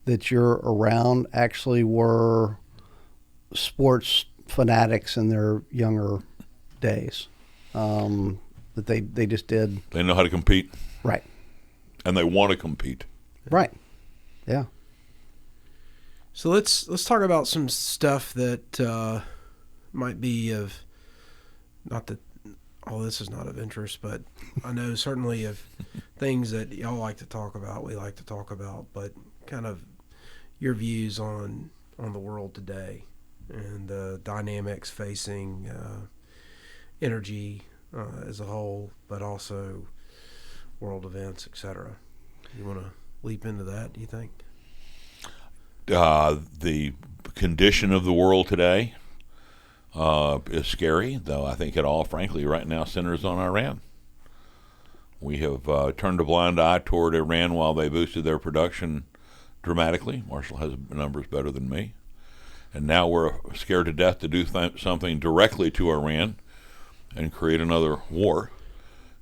S1: that you're around actually were sports fanatics in their younger days, that they just did.
S2: They know how to compete.
S1: Right.
S2: And they want to compete.
S1: Right. Yeah.
S4: So let's talk about some stuff that might be of, not that all this is not of interest, but I know certainly of things that y'all like to talk about, we like to talk about, but kind of your views on the world today and the dynamics facing energy as a whole, but also world events, etc. You want to leap into that, do you think?
S2: The condition of the world today is scary, though I think it all, frankly, right now centers on Iran. We have turned a blind eye toward Iran while they boosted their production dramatically. Marshall has numbers better than me. And now we're scared to death to do something directly to Iran and create another war.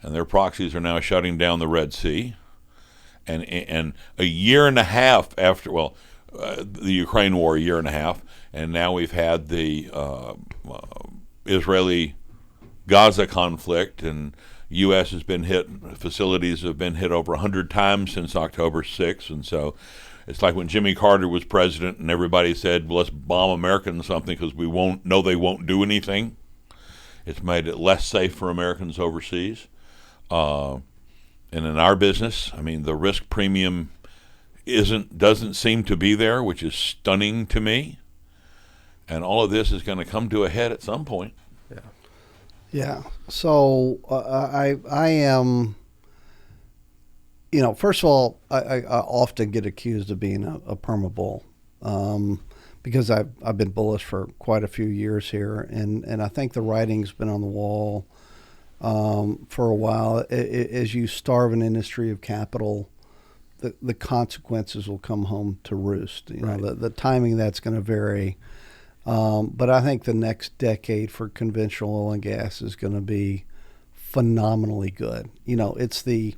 S2: And their proxies are now shutting down the Red Sea. And a year and a half after, the Ukraine war, a year and a half, and now we've had the Israeli-Gaza conflict, and U.S. has been hit, facilities have been hit over 100 times since October 6th, and so it's like when Jimmy Carter was president and everybody said, well, let's bomb Americans something because they won't do anything. It's made it less safe for Americans overseas. And in our business, the risk premium doesn't seem to be there, which is stunning to me. And all of this is going to come to a head at some point.
S4: Yeah.
S1: Yeah. So I am, first of all, I often get accused of being a permabull, because I've been bullish for quite a few years here, and I think the writing's been on the wall for a while. As you starve an industry of capital, the consequences will come home to roost.
S4: Right.
S1: The timing of that's going to vary. But I think the next decade for conventional oil and gas is going to be phenomenally good. It's the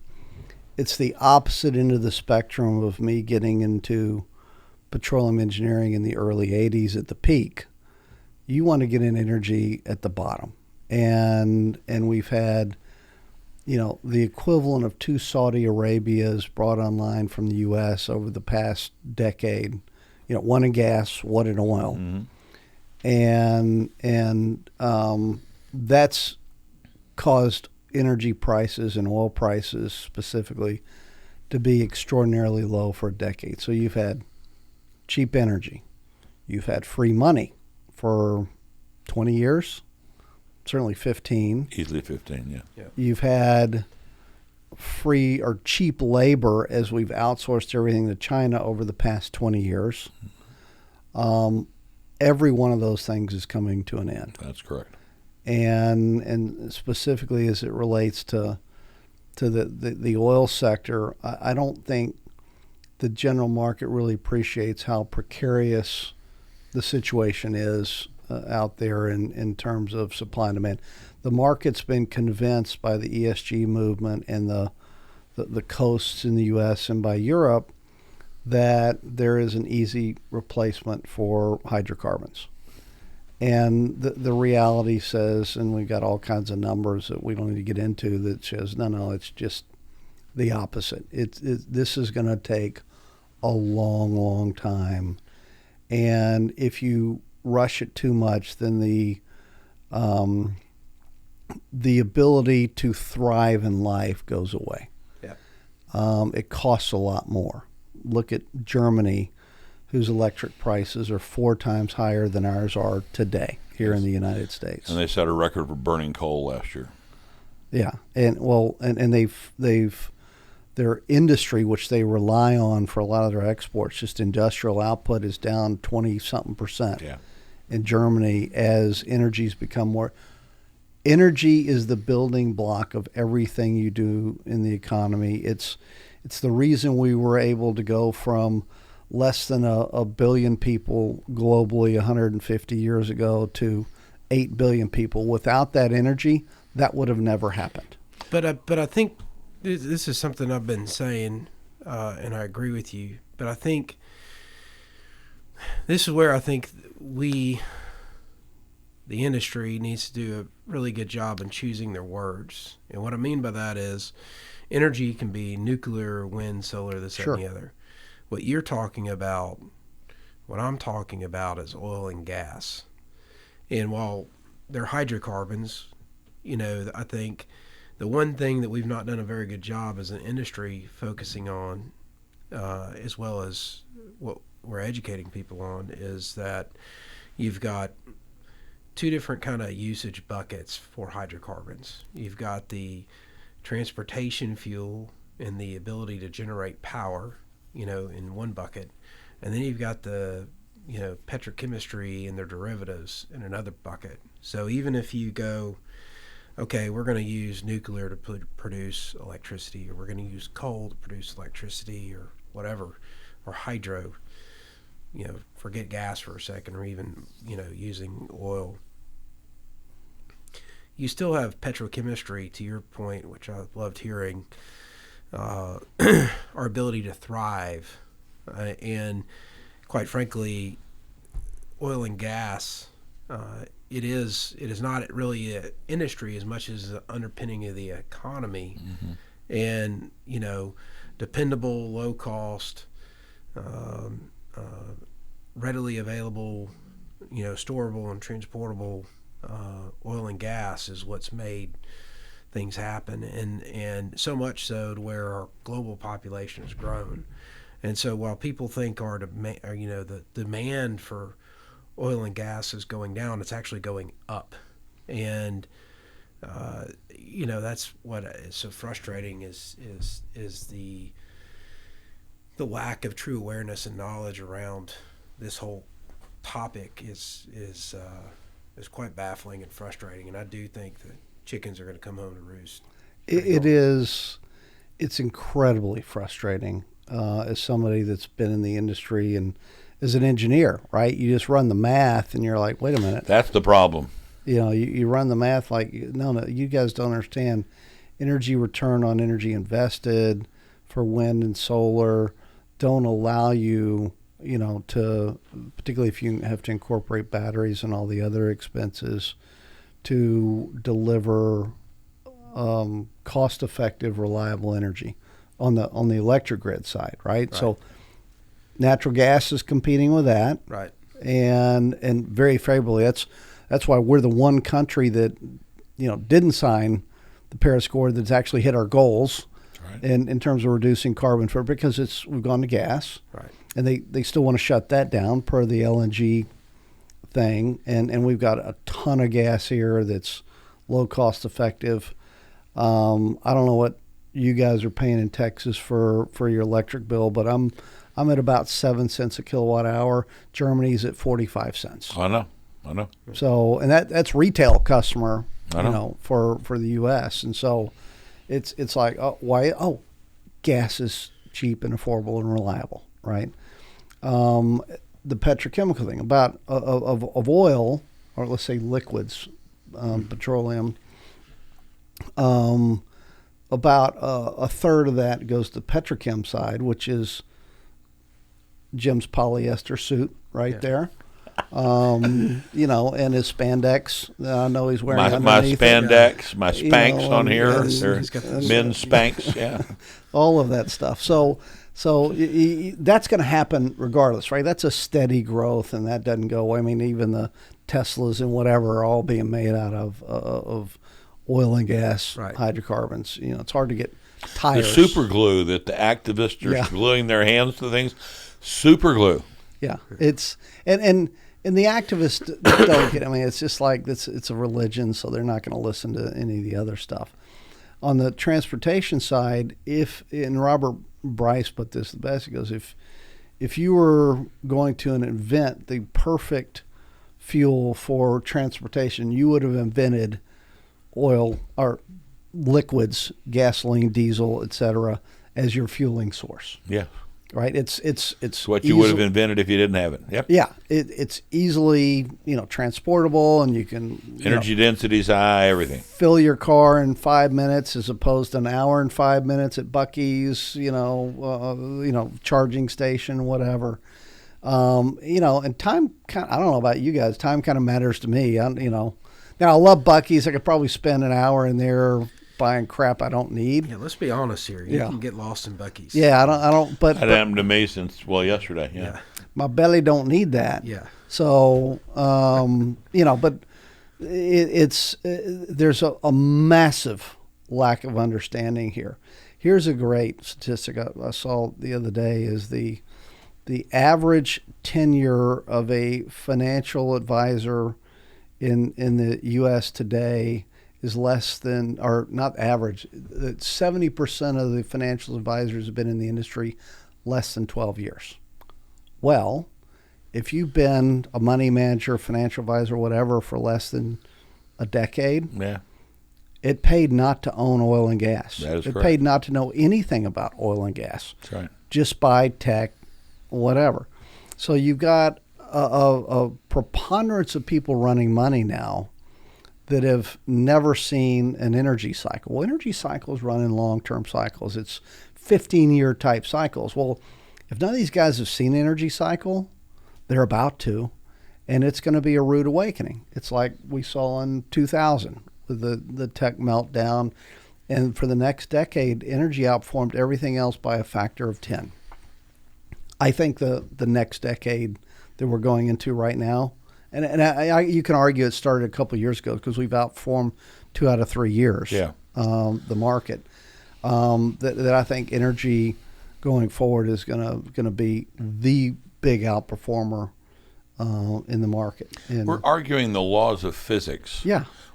S1: opposite end of the spectrum of me getting into petroleum engineering in the early 80s at the peak. You want to get in energy at the bottom. And we've had, the equivalent of 2 Saudi Arabias brought online from the U.S. over the past decade, one in gas, one in oil. And that's caused energy prices and oil prices specifically to be extraordinarily low for a decade. So you've had cheap energy. You've had free money for 20 years, certainly 15.
S2: Easily 15, yeah.
S1: You've had free or cheap labor as we've outsourced everything to China over the past 20 years. Every one of those things is coming to an end.
S2: That's correct.
S1: And specifically as it relates to the oil sector, I don't think the general market really appreciates how precarious the situation is out there in terms of supply and demand. The market's been convinced by the ESG movement and the coasts in the U.S. and by Europe that there is an easy replacement for hydrocarbons. And the reality says, and we've got all kinds of numbers that we don't need to get into that says, no, it's just the opposite. This is going to take a long, long time. And if you rush it too much, then the ability to thrive in life goes away. Yeah. It costs a lot more. Look at Germany, whose electric prices are 4 times higher than ours are today here in the United States.
S2: And they set a record for burning coal last year.
S1: Yeah, and they've their industry, which they rely on for a lot of their exports, just industrial output is down 20-something% in Germany as energy's become more. Energy is the building block of everything you do in the economy. It's the reason we were able to go from less than a billion people globally 150 years ago to 8 billion people. Without that energy, that would have never happened.
S4: But I think this is something I've been saying, and I agree with you. But I think this is where I think the industry needs to do a really good job in choosing their words. And what I mean by that is energy can be nuclear, wind, solar, this, that, and the other. What you're talking about, what I'm talking about is oil and gas. And while they're hydrocarbons, I think the one thing that we've not done a very good job as an industry focusing on, as well as what we're educating people on, is that you've got 2 different kind of usage buckets for hydrocarbons. You've got the transportation fuel and the ability to generate power, in one bucket. And then you've got the, petrochemistry and their derivatives in another bucket. So even if you go, okay, we're going to use nuclear to produce electricity, or we're going to use coal to produce electricity, or whatever, or hydro, forget gas for a second, or even, using oil. You still have petrochemistry, to your point, which I loved hearing, our ability to thrive. And quite frankly, oil and gas, it is not really an industry as much as the underpinning of the economy. Mm-hmm. And, dependable, low cost, readily available, storable and transportable oil and gas is what's made things happen, and so much so to where our global population has grown. And so while people think the demand for oil and gas is going down, it's actually going up. And that's what is so frustrating is the lack of true awareness and knowledge around this whole topic is quite baffling and frustrating. And I do think that chickens are going to come home to roost.
S1: It's incredibly frustrating as somebody that's been in the industry and as an engineer, right? You just run the math and you're like, wait a minute.
S2: That's the problem.
S1: You run the math like, no, you guys don't understand. Energy return on energy invested for wind and solar don't allow you, to, particularly if you have to incorporate batteries and all the other expenses, to deliver cost-effective, reliable energy on the electric grid side, right? So natural gas is competing with that,
S4: Right.
S1: and very favorably. That's why we're the one country that didn't sign the Paris Accord that's actually hit our goals in terms of reducing carbon footprint, because we've gone to gas,
S4: Right.
S1: and they still want to shut that down per the LNG thing, and we've got a ton of gas here that's low cost effective. I don't know what you guys are paying in Texas for your electric bill, but I'm at about 7 cents a kilowatt hour. Germany's at 45 cents.
S2: I know.
S1: So, and that's retail customer,
S2: I know.
S1: for the U.S. And so it's like, why? Oh, gas is cheap and affordable and reliable, right? The petrochemical thing about of oil, or let's say liquids, petroleum, about a third of that goes to the petrochem side, which is Jim's polyester suit there. And his spandex. I know he's wearing
S2: my
S1: underneath
S2: spandex, my Spanx on here. They're
S4: the
S2: men's Spanx, yeah.
S1: all of that stuff. So that's going to happen regardless, right? That's a steady growth, and that doesn't go away. I mean, even the Teslas and whatever are all being made out of oil and gas, hydrocarbons. It's hard to get tires.
S2: The super glue that the activists are gluing their hands to things, super glue.
S1: Yeah, it's and the activists don't get. I mean, it's just like it's a religion, so they're not going to listen to any of the other stuff. On the transportation side, and Robert Bryce put this the best, he goes, if you were going to invent the perfect fuel for transportation, you would have invented oil or liquids, gasoline, diesel, etc., as your fueling source.
S2: Yeah.
S1: Right, it's
S2: what you would have invented if you didn't have it. Yep.
S1: Yeah, it's easily transportable, and you can
S2: energy density's high, everything.
S1: Fill your car in 5 minutes as opposed to an hour and 5 minutes at Buc-ee's, charging station, whatever. And time I don't know about you guys, time kind of matters to me. Now I love Buc-ee's. I could probably spend an hour in there buying crap I don't need.
S4: Yeah, let's be honest here. You can get lost in Buc-ee's.
S1: Yeah, I don't. But
S2: that happened to me since yesterday. Yeah.
S1: My belly don't need that.
S4: Yeah.
S1: So but there's a massive lack of understanding here. Here's a great statistic I saw the other day: is the average tenure of a financial advisor in the U.S. today is less than, or not average, 70% of the financial advisors have been in the industry less than 12 years. Well, if you've been a money manager, financial advisor, whatever, for less than a decade, it paid not to own oil and gas.
S2: That is
S1: it
S2: correct.
S1: paid not to know anything about oil and gas.
S2: That's right.
S1: Just buy tech, whatever. So you've got a preponderance of people running money now that have never seen an energy cycle. Well, energy cycles run in long-term cycles. It's 15-year type cycles. Well, if none of these guys have seen an energy cycle, they're about to, and it's going to be a rude awakening. It's like we saw in 2000 with the tech meltdown, and for the next decade, energy outperformed everything else by a factor of 10. I think the next decade that we're going into right now, and you can argue it started a couple of years ago because we've outperformed 2 out of 3 years. The market. That I think energy going forward is going to be the big outperformer in the market. And
S2: we're arguing the laws of physics.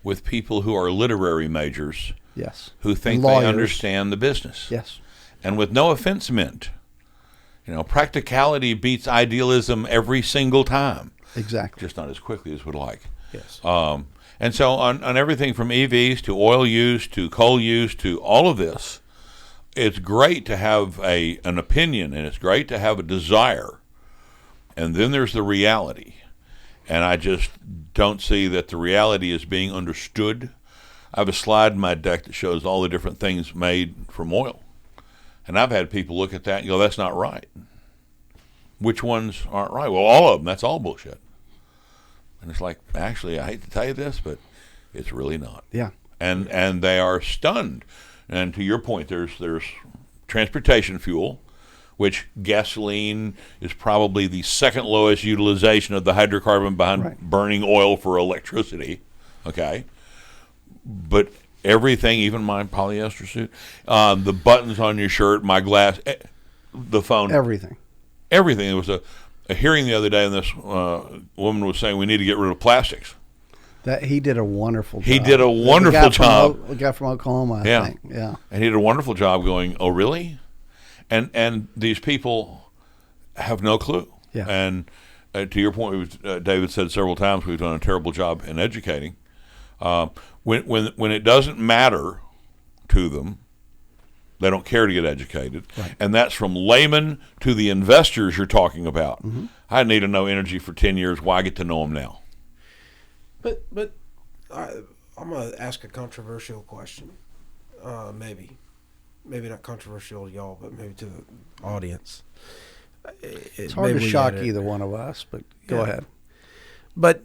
S2: With people who are literary majors. Who think they understand the business. And with no offense meant, practicality beats idealism every single time.
S1: Exactly.
S2: Just not as quickly as we'd like. And so on everything from EVs to oil use to coal use to all of this, it's great to have an opinion, and it's great to have a desire. And then there's the reality. And I just don't see that the reality is being understood. I have a slide in my deck that shows all the different things made from oil. And I've had people look at that and go, that's not right. Which ones aren't right? Well, all of them. That's all bullshit. And it's like, actually, I hate to tell you this, but it's really not.
S1: Yeah.
S2: And they are stunned. And to your point, there's transportation fuel, which gasoline is probably the second lowest utilization of the hydrocarbon behind burning oil for electricity. Okay. But everything, even my polyester suit, the buttons on your shirt, my glass, the phone.
S1: Everything.
S2: There was a hearing the other day, and this woman was saying we need to get rid of plastics.
S1: That he did a wonderful job.
S2: He did a wonderful job.
S1: The guy from Oklahoma, I think. Yeah.
S2: And he did a wonderful job going, oh, really? And these people have no clue.
S1: Yeah.
S2: And to your point, David said several times we've done a terrible job in educating. When it doesn't matter to them, they don't care to get educated.
S1: Right.
S2: And that's from layman to the investors you're talking about.
S1: Mm-hmm.
S2: I need to know energy for 10 years. Why get to know them now?
S4: But I'm going to ask a controversial question. Maybe not controversial to y'all, but maybe to the audience.
S1: It's hard to shock either one of us, but go ahead. But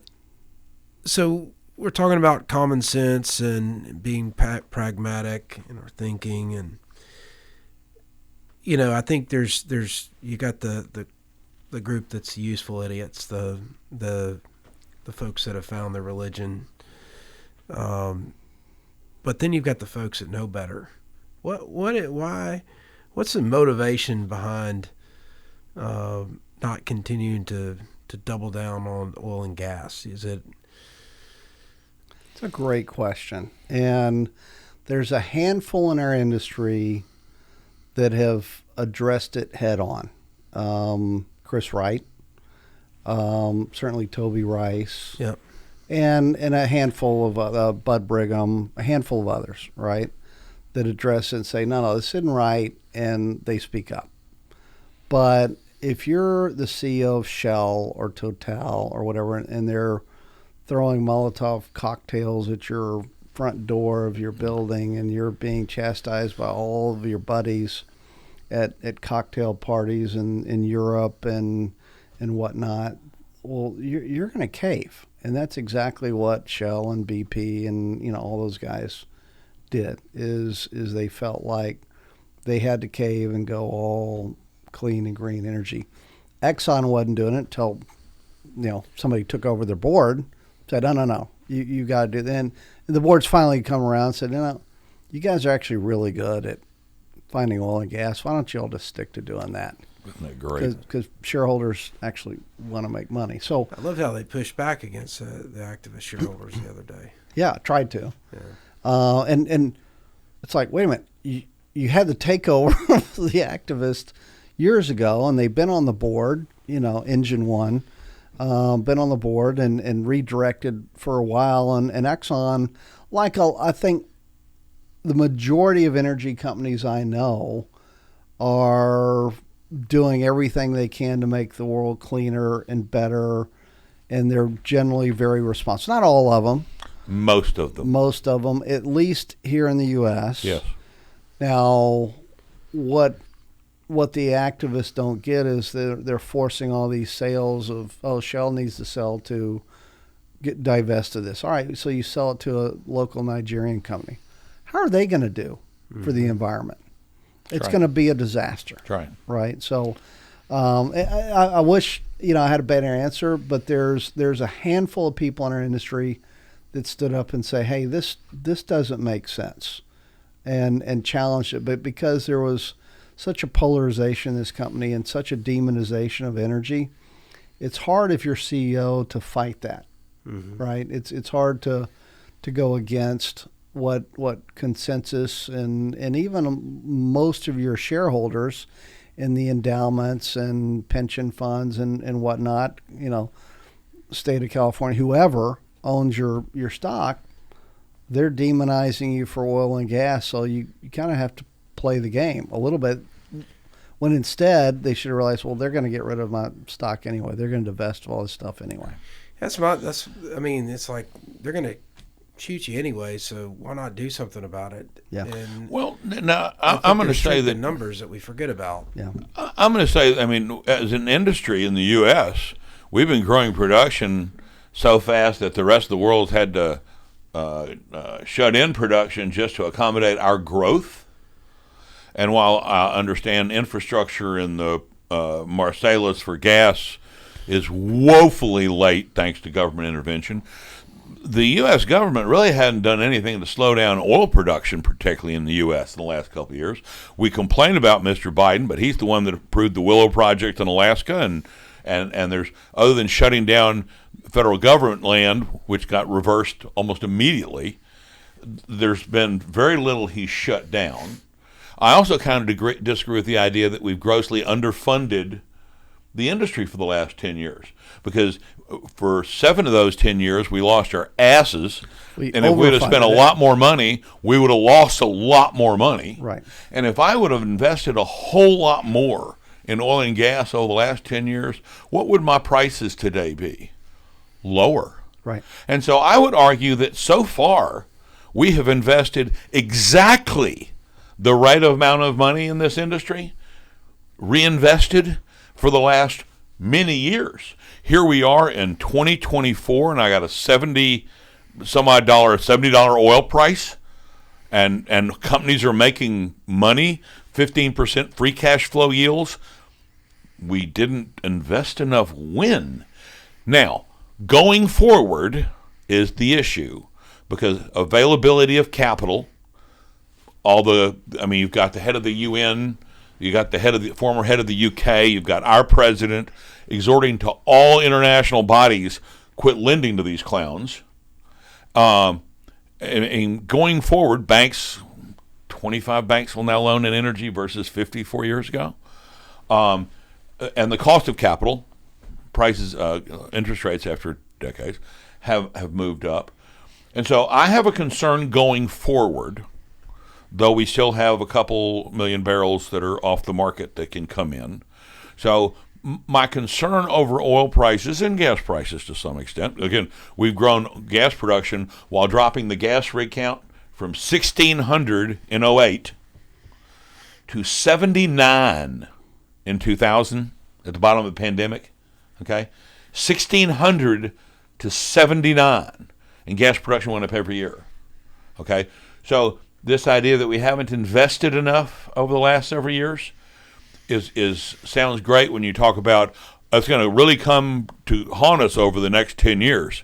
S4: so we're talking about common sense and being pragmatic in our thinking, and I think there's you got the group that's useful idiots, the folks that have found their religion, but then you've got the folks that know better. What's the motivation behind not continuing to double down on oil and gas? Is it?
S1: It's a great question, and there's a handful in our industry that have addressed it head on. Chris Wright, certainly Toby Rice,
S4: yep,
S1: and a handful of Bud Brigham, a handful of others, right, that address it and say, no, this isn't right, and they speak up. But if you're the CEO of Shell or Total or whatever, and they're throwing Molotov cocktails at your front door of your building, and you're being chastised by all of your buddies at cocktail parties in Europe and whatnot, well, you're going to cave. And that's exactly what Shell and BP and all those guys did, is they felt like they had to cave and go all clean and green energy. Exxon wasn't doing it until somebody took over their board, said, no, you got to do that. And the board's finally come around and said, you guys are actually really good at finding oil and gas. Why don't you all just stick to doing that?
S2: Isn't that great?
S1: Because shareholders actually want to make money. So
S4: I loved how they pushed back against the activist shareholders the other day.
S1: Yeah, tried to.
S4: Yeah.
S1: And it's like, wait a minute, you had the takeover of the activist years ago, and they've been on the board, Engine One, been on the board and redirected for a while. And Exxon, I think the majority of energy companies I know are doing everything they can to make the world cleaner and better, and they're generally very responsible. Not all of them.
S2: Most of them,
S1: at least here in the U.S.
S2: Yes.
S1: Now, what the activists don't get is they're forcing all these sales of, Shell needs to sell to divest of this. All right, so you sell it to a local Nigerian company. How are they going to do for the environment? It's going to be a disaster. Right? So I wish, I had a better answer, but there's a handful of people in our industry that stood up and say, hey, this doesn't make sense, and challenged it. But because there was such a polarization in this company and such a demonization of energy, it's hard if you're CEO to fight that, right? It's hard to go against what consensus and even most of your shareholders in the endowments and pension funds and whatnot, state of California, whoever owns your stock, they're demonizing you for oil and gas. So you kind of have to play the game a little bit, when instead they should realize, well, they're going to get rid of my stock anyway. They're going to divest of all this stuff anyway.
S4: I mean, it's like they're going to shoot you anyway, so why not do something about it?
S1: Yeah.
S4: And
S2: Well, now I'm going to say that
S4: numbers that we forget about.
S1: Yeah.
S2: I'm going to say, I mean, as an industry in the U.S., we've been growing production so fast that the rest of the world's had to shut in production just to accommodate our growth. And while I understand infrastructure in the Marcellus for gas is woefully late thanks to government intervention, the U.S. government really hadn't done anything to slow down oil production, particularly in the U.S. in the last couple of years. We complain about Mr. Biden, but he's the one that approved the Willow Project in Alaska, and there's, other than shutting down federal government land, which got reversed almost immediately, there's been very little he's shut down. I also kind of disagree with the idea that we've grossly underfunded the industry for the last 10 years, because for 7 of those 10 years we lost our asses, and if we'd have spent a lot more money, we would have lost a lot more money.
S1: Right.
S2: And if I would have invested a whole lot more in oil and gas over the last 10 years, what would my prices today be? Lower.
S1: Right.
S2: And so I would argue that so far we have invested exactly the right amount of money in this industry, reinvested for the last many years. Here we are in 2024, and I got a $70 oil price, and companies are making money, 15% free cash flow yields. We didn't invest enough when. Now, going forward is the issue, because availability of capital, you've got the head of the UN, you got the former head of the UK, you've got our president exhorting to all international bodies quit lending to these clowns. And going forward, 25 banks will now loan in energy versus 54 years ago. And the cost of capital, prices, interest rates after decades have moved up. And so I have a concern going forward, though we still have a couple million barrels that are off the market that can come in. So my concern over oil prices and gas prices to some extent, again, we've grown gas production while dropping the gas rig count from 1,600 in 2008 to 79 in 2000 at the bottom of the pandemic. Okay, 1,600 to 79, and gas production went up every year. Okay, so this idea that we haven't invested enough over the last several years is sounds great when you talk about it's going to really come to haunt us over the next 10 years.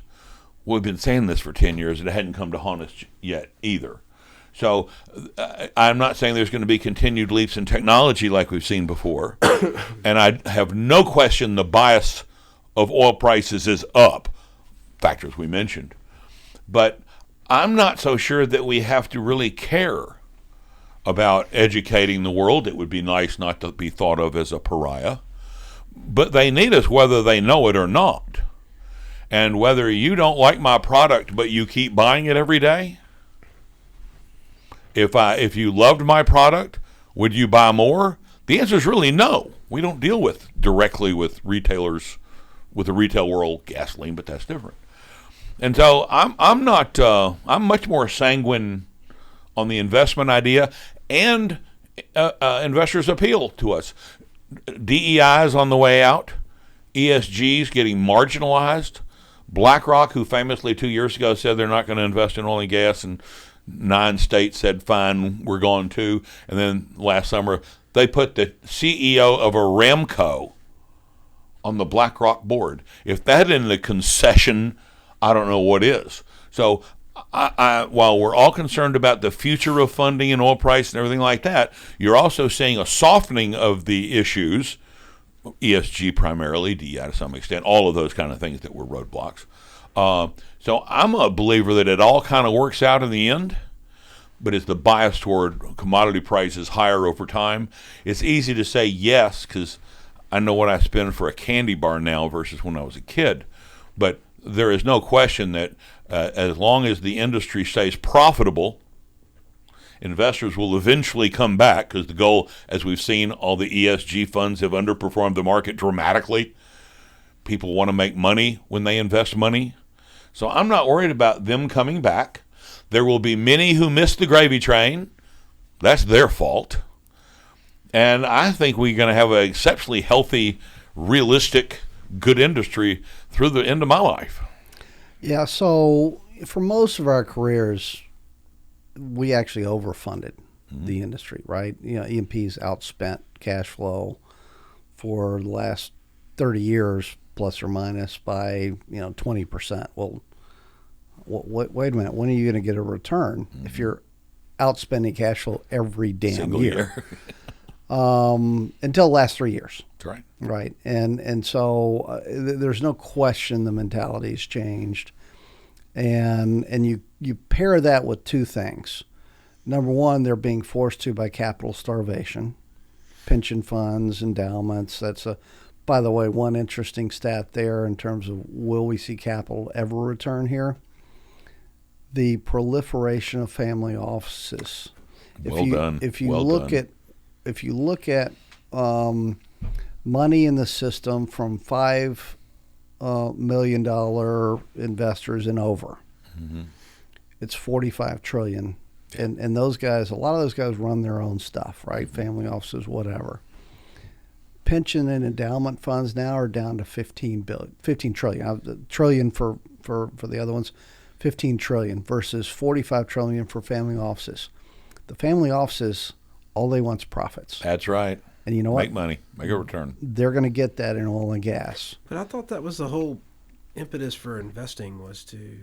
S2: We've been saying this for 10 years, and it hadn't come to haunt us yet either. So I'm not saying there's going to be continued leaps in technology like we've seen before, and I have no question the bias of oil prices is up, factors we mentioned. But I'm not so sure that we have to really care about educating the world. It would be nice not to be thought of as a pariah, but they need us whether they know it or not. And whether you don't like my product but you keep buying it every day, if you loved my product, would you buy more? The answer is really no. We don't deal directly with retailers, with the retail world, gasoline, but that's different. And so I'm much more sanguine on the investment idea, and investors appeal to us. DEI is on the way out. ESG is getting marginalized. BlackRock, who famously 2 years ago said they're not going to invest in oil and gas, and 9 states said, fine, we're going to. And then last summer, they put the CEO of Aramco on the BlackRock board. If that isn't a concession, I don't know what is. So while we're all concerned about the future of funding and oil price and everything like that, you're also seeing a softening of the issues, ESG primarily, DEI to some extent, all of those kind of things that were roadblocks. So I'm a believer that it all kind of works out in the end, but it's the bias toward commodity prices higher over time. It's easy to say yes because I know what I spend for a candy bar now versus when I was a kid. But there is no question that as long as the industry stays profitable, investors will eventually come back, because the goal, as we've seen, all the ESG funds have underperformed the market dramatically. people want to make money when they invest money. So I'm not worried about them coming back. There will be many who miss the gravy train. That's their fault. And I think we're going to have an exceptionally healthy, realistic, good industry through the end of my life.
S1: Yeah, so for most of our careers, we actually overfunded the industry, right? E&P's outspent cash flow for the last 30 years, plus or minus, by 20%. Well, wait a minute. When are you going to get a return if you're outspending cash flow every damn
S2: Single year.
S1: Until the last 3 years.
S2: That's right.
S1: Right. And so there's no question the mentality's changed. And you pair that with two things. Number one, they're being forced to by capital starvation, pension funds, endowments. That's by the way, one interesting stat there in terms of will we see capital ever return here? The proliferation of family offices. If you look at money in the system from $5 million investors and over, it's $45 trillion. And those guys, a lot of those guys run their own stuff, right? Family offices, whatever. Pension and endowment funds now are down to 15 trillion. Trillion for the other ones, 15 trillion versus 45 trillion for family offices. The family offices, all they want is profits.
S2: That's right.
S1: And you know what?
S2: Make money, make a return.
S1: They're going to get that in oil and gas.
S4: But I thought that was the whole impetus for investing was to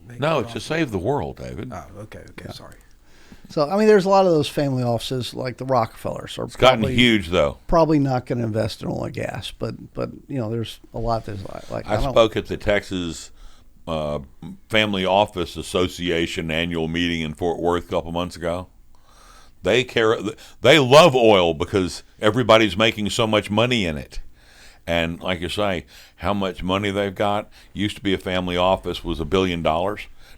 S4: make
S2: No,
S4: a
S2: it's to
S4: profit.
S2: save the world, David.
S4: Oh, okay, sorry.
S1: So, I mean, there's a lot of those family offices, like the Rockefellers, are
S2: It's gotten huge, though.
S1: probably not going to invest in oil and gas. But there's a lot that's like
S2: I spoke at the Texas Family Office Association annual meeting in Fort Worth a couple months ago. They love oil because everybody's making so much money in it. And like you say, how much money they've got. Used to be a family office was $1 billion.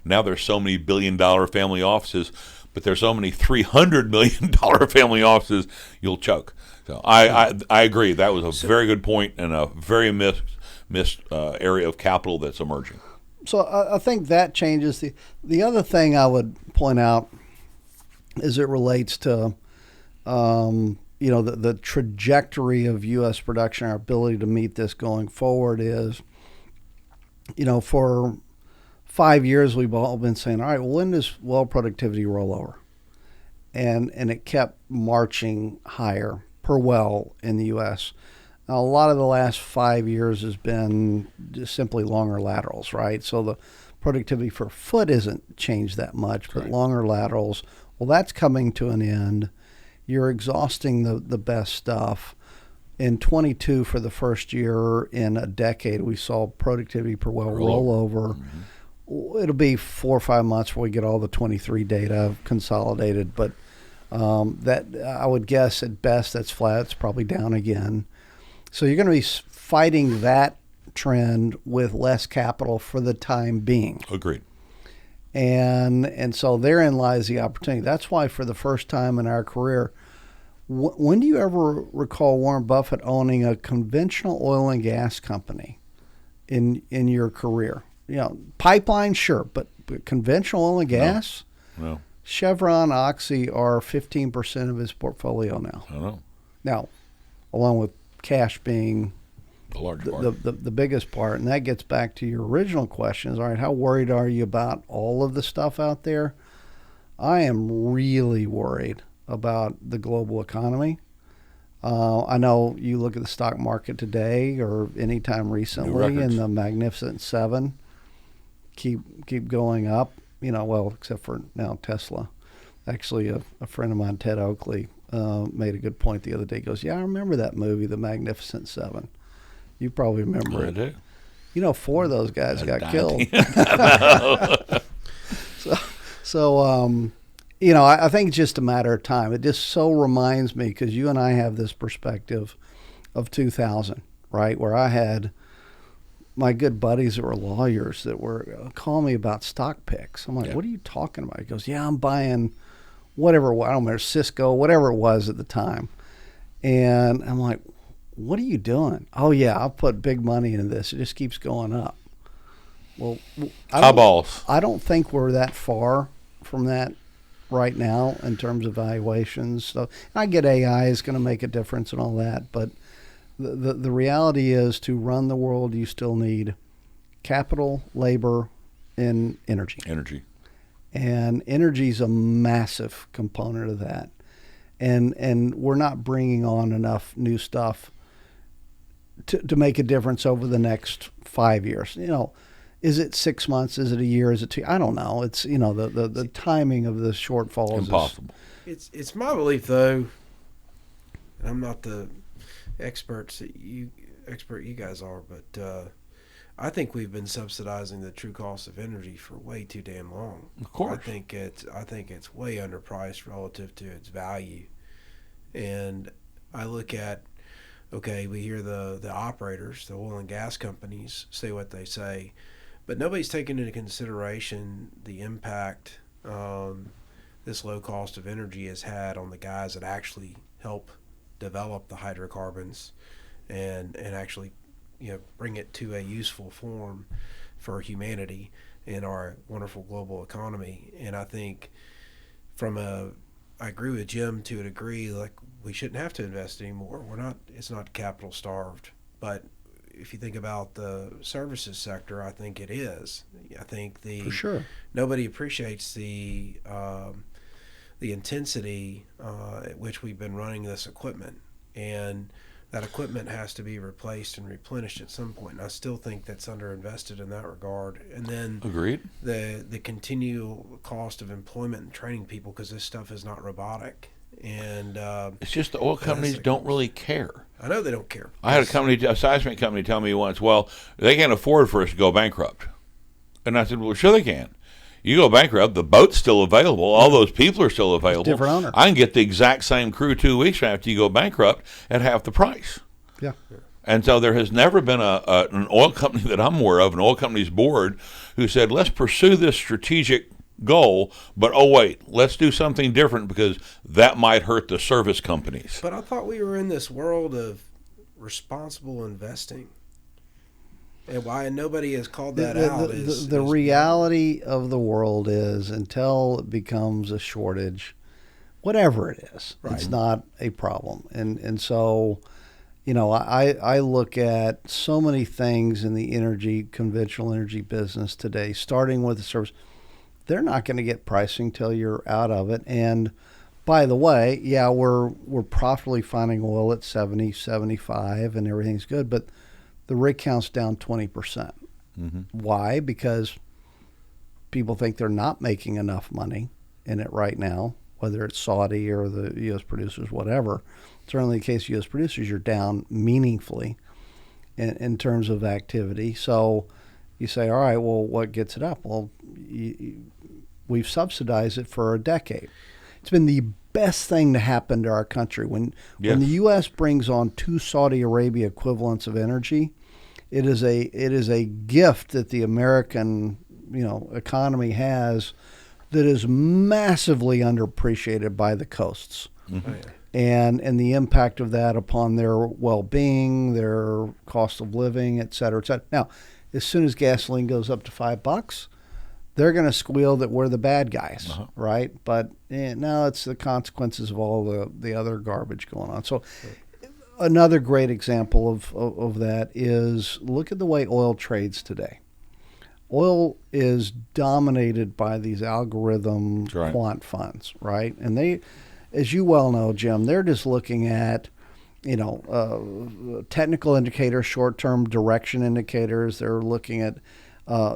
S2: Now there's so many $1 billion family offices, but there's so many $300 million family offices, you'll choke. So I agree. That was a very good point and a very missed area of capital that's emerging.
S1: So I think that changes. The other thing I would point out as it relates to the trajectory of U.S. production, our ability to meet this going forward is, for 5 years we've all been saying, all right, well, when does well productivity roll over? And it kept marching higher per well in the U.S. Now, a lot of the last 5 years has been just simply longer laterals, right? So the productivity per foot isn't changed that much, but longer laterals, well, that's coming to an end. You're exhausting the best stuff. In 22, for the first year in a decade, we saw productivity per well roll over. It'll be 4 or 5 months before we get all the 23 data consolidated, but that I would guess at best that's flat. It's probably down again. So you're going to be fighting that trend with less capital for the time being.
S2: Agreed.
S1: And so therein lies the opportunity. That's why for the first time in our career, when do you ever recall Warren Buffett owning a conventional oil and gas company in your career? Pipeline, sure, but conventional oil and gas?
S2: No.
S1: Chevron, Oxy are 15% of his portfolio now.
S2: I know.
S1: Now, along with cash being
S2: The large part.
S1: the biggest part, and that gets back to your original question is, all right, how worried are you about all of the stuff out there? I am really worried about the global economy. I know you look at the stock market today or any time recently, and the Magnificent Seven keep going up. Except for now Tesla. Actually, a friend of mine, Ted Oakley, made a good point the other day. He goes, yeah, I remember that movie, The Magnificent Seven. You probably remember it.
S2: I do.
S1: 4 of those guys got killed. I think it's just a matter of time. It just so reminds me, because you and I have this perspective of 2000, right, where I had my good buddies that were lawyers that were calling me about stock picks. I'm like, what are you talking about? He goes, yeah, I'm buying whatever, I don't remember, Cisco, whatever it was at the time. And I'm like, what are you doing? Oh yeah, I'll put big money into this. It just keeps going up. Well, I don't think we're that far from that right now in terms of valuations. So I get AI is going to make a difference and all that, but the reality is, to run the world, you still need capital, labor, and energy. And energy is a massive component of that. And we're not bringing on enough new stuff to make a difference over the next 5 years. Is it 6 months? Is it a year? Is it 2? I don't know. It's, the timing of the shortfalls
S2: impossible.
S4: It's my belief, though, and I'm not the expert you guys are, but I think we've been subsidizing the true cost of energy for way too damn long.
S2: Of course.
S4: I think it's way underpriced relative to its value. And I look at, okay, we hear the operators, the oil and gas companies, say what they say, but nobody's taking into consideration the impact this low cost of energy has had on the guys that actually help develop the hydrocarbons and actually bring it to a useful form for humanity in our wonderful global economy. And I think I agree with Jim to a degree, like we shouldn't have to invest anymore. It's not capital starved, but if you think about the services sector, I think it is. I think
S1: For sure.
S4: Nobody appreciates the intensity at which we've been running this equipment, and that equipment has to be replaced and replenished at some point. And I still think that's underinvested in that regard. And then
S2: Agreed.
S4: The continual cost of employment and training people, because this stuff is not robotic. And
S2: it's just the oil companies don't really care.
S4: I know they don't care.
S2: I had a seismic company tell me once, well, they can't afford for us to go bankrupt. And I said, well, sure they can. You go bankrupt, the boat's still available, all those people are still available.
S1: Different owner.
S2: I can get the exact same crew 2 weeks after you go bankrupt at half the price.
S1: Yeah.
S2: And so there has never been an oil company that I'm aware of, an oil company's board, who said, let's pursue this strategic goal, but oh wait, let's do something different because that might hurt the service companies.
S4: But I thought we were in this world of responsible investing. And why nobody has called that out is
S1: the reality of the world is, until it becomes a shortage, whatever it is,
S4: right,
S1: it's not a problem. And so, I look at so many things in the conventional energy business today, starting with the service. They're not going to get pricing till you're out of it. And by the way, yeah, we're profitably finding oil at 70, 75, and everything's good, but the rig count's down 20%.
S2: Mm-hmm.
S1: Why? Because people think they're not making enough money in it right now, whether it's Saudi or the U.S. producers, whatever. Certainly in the case of U.S. producers, you're down meaningfully in terms of activity. So you say, all right, well, what gets it up? Well, we've subsidized it for a decade. It's been the best thing to happen to our country. When the U.S. brings on 2 Saudi Arabia equivalents of energy, it is a gift that the American economy has that is massively underappreciated by the coasts.
S2: Mm-hmm.
S4: Oh, yeah.
S1: And the impact of that upon their well-being, their cost of living, et cetera, et cetera. Now, as soon as gasoline goes up to $5, they're going to squeal that we're the bad guys, right? But now it's the consequences of all the other garbage going on. So another great example of that is, look at the way oil trades today. Oil is dominated by these algorithm quant funds, right? And they, as you well know, Jim, they're just looking at technical indicators, short-term direction indicators. They're looking at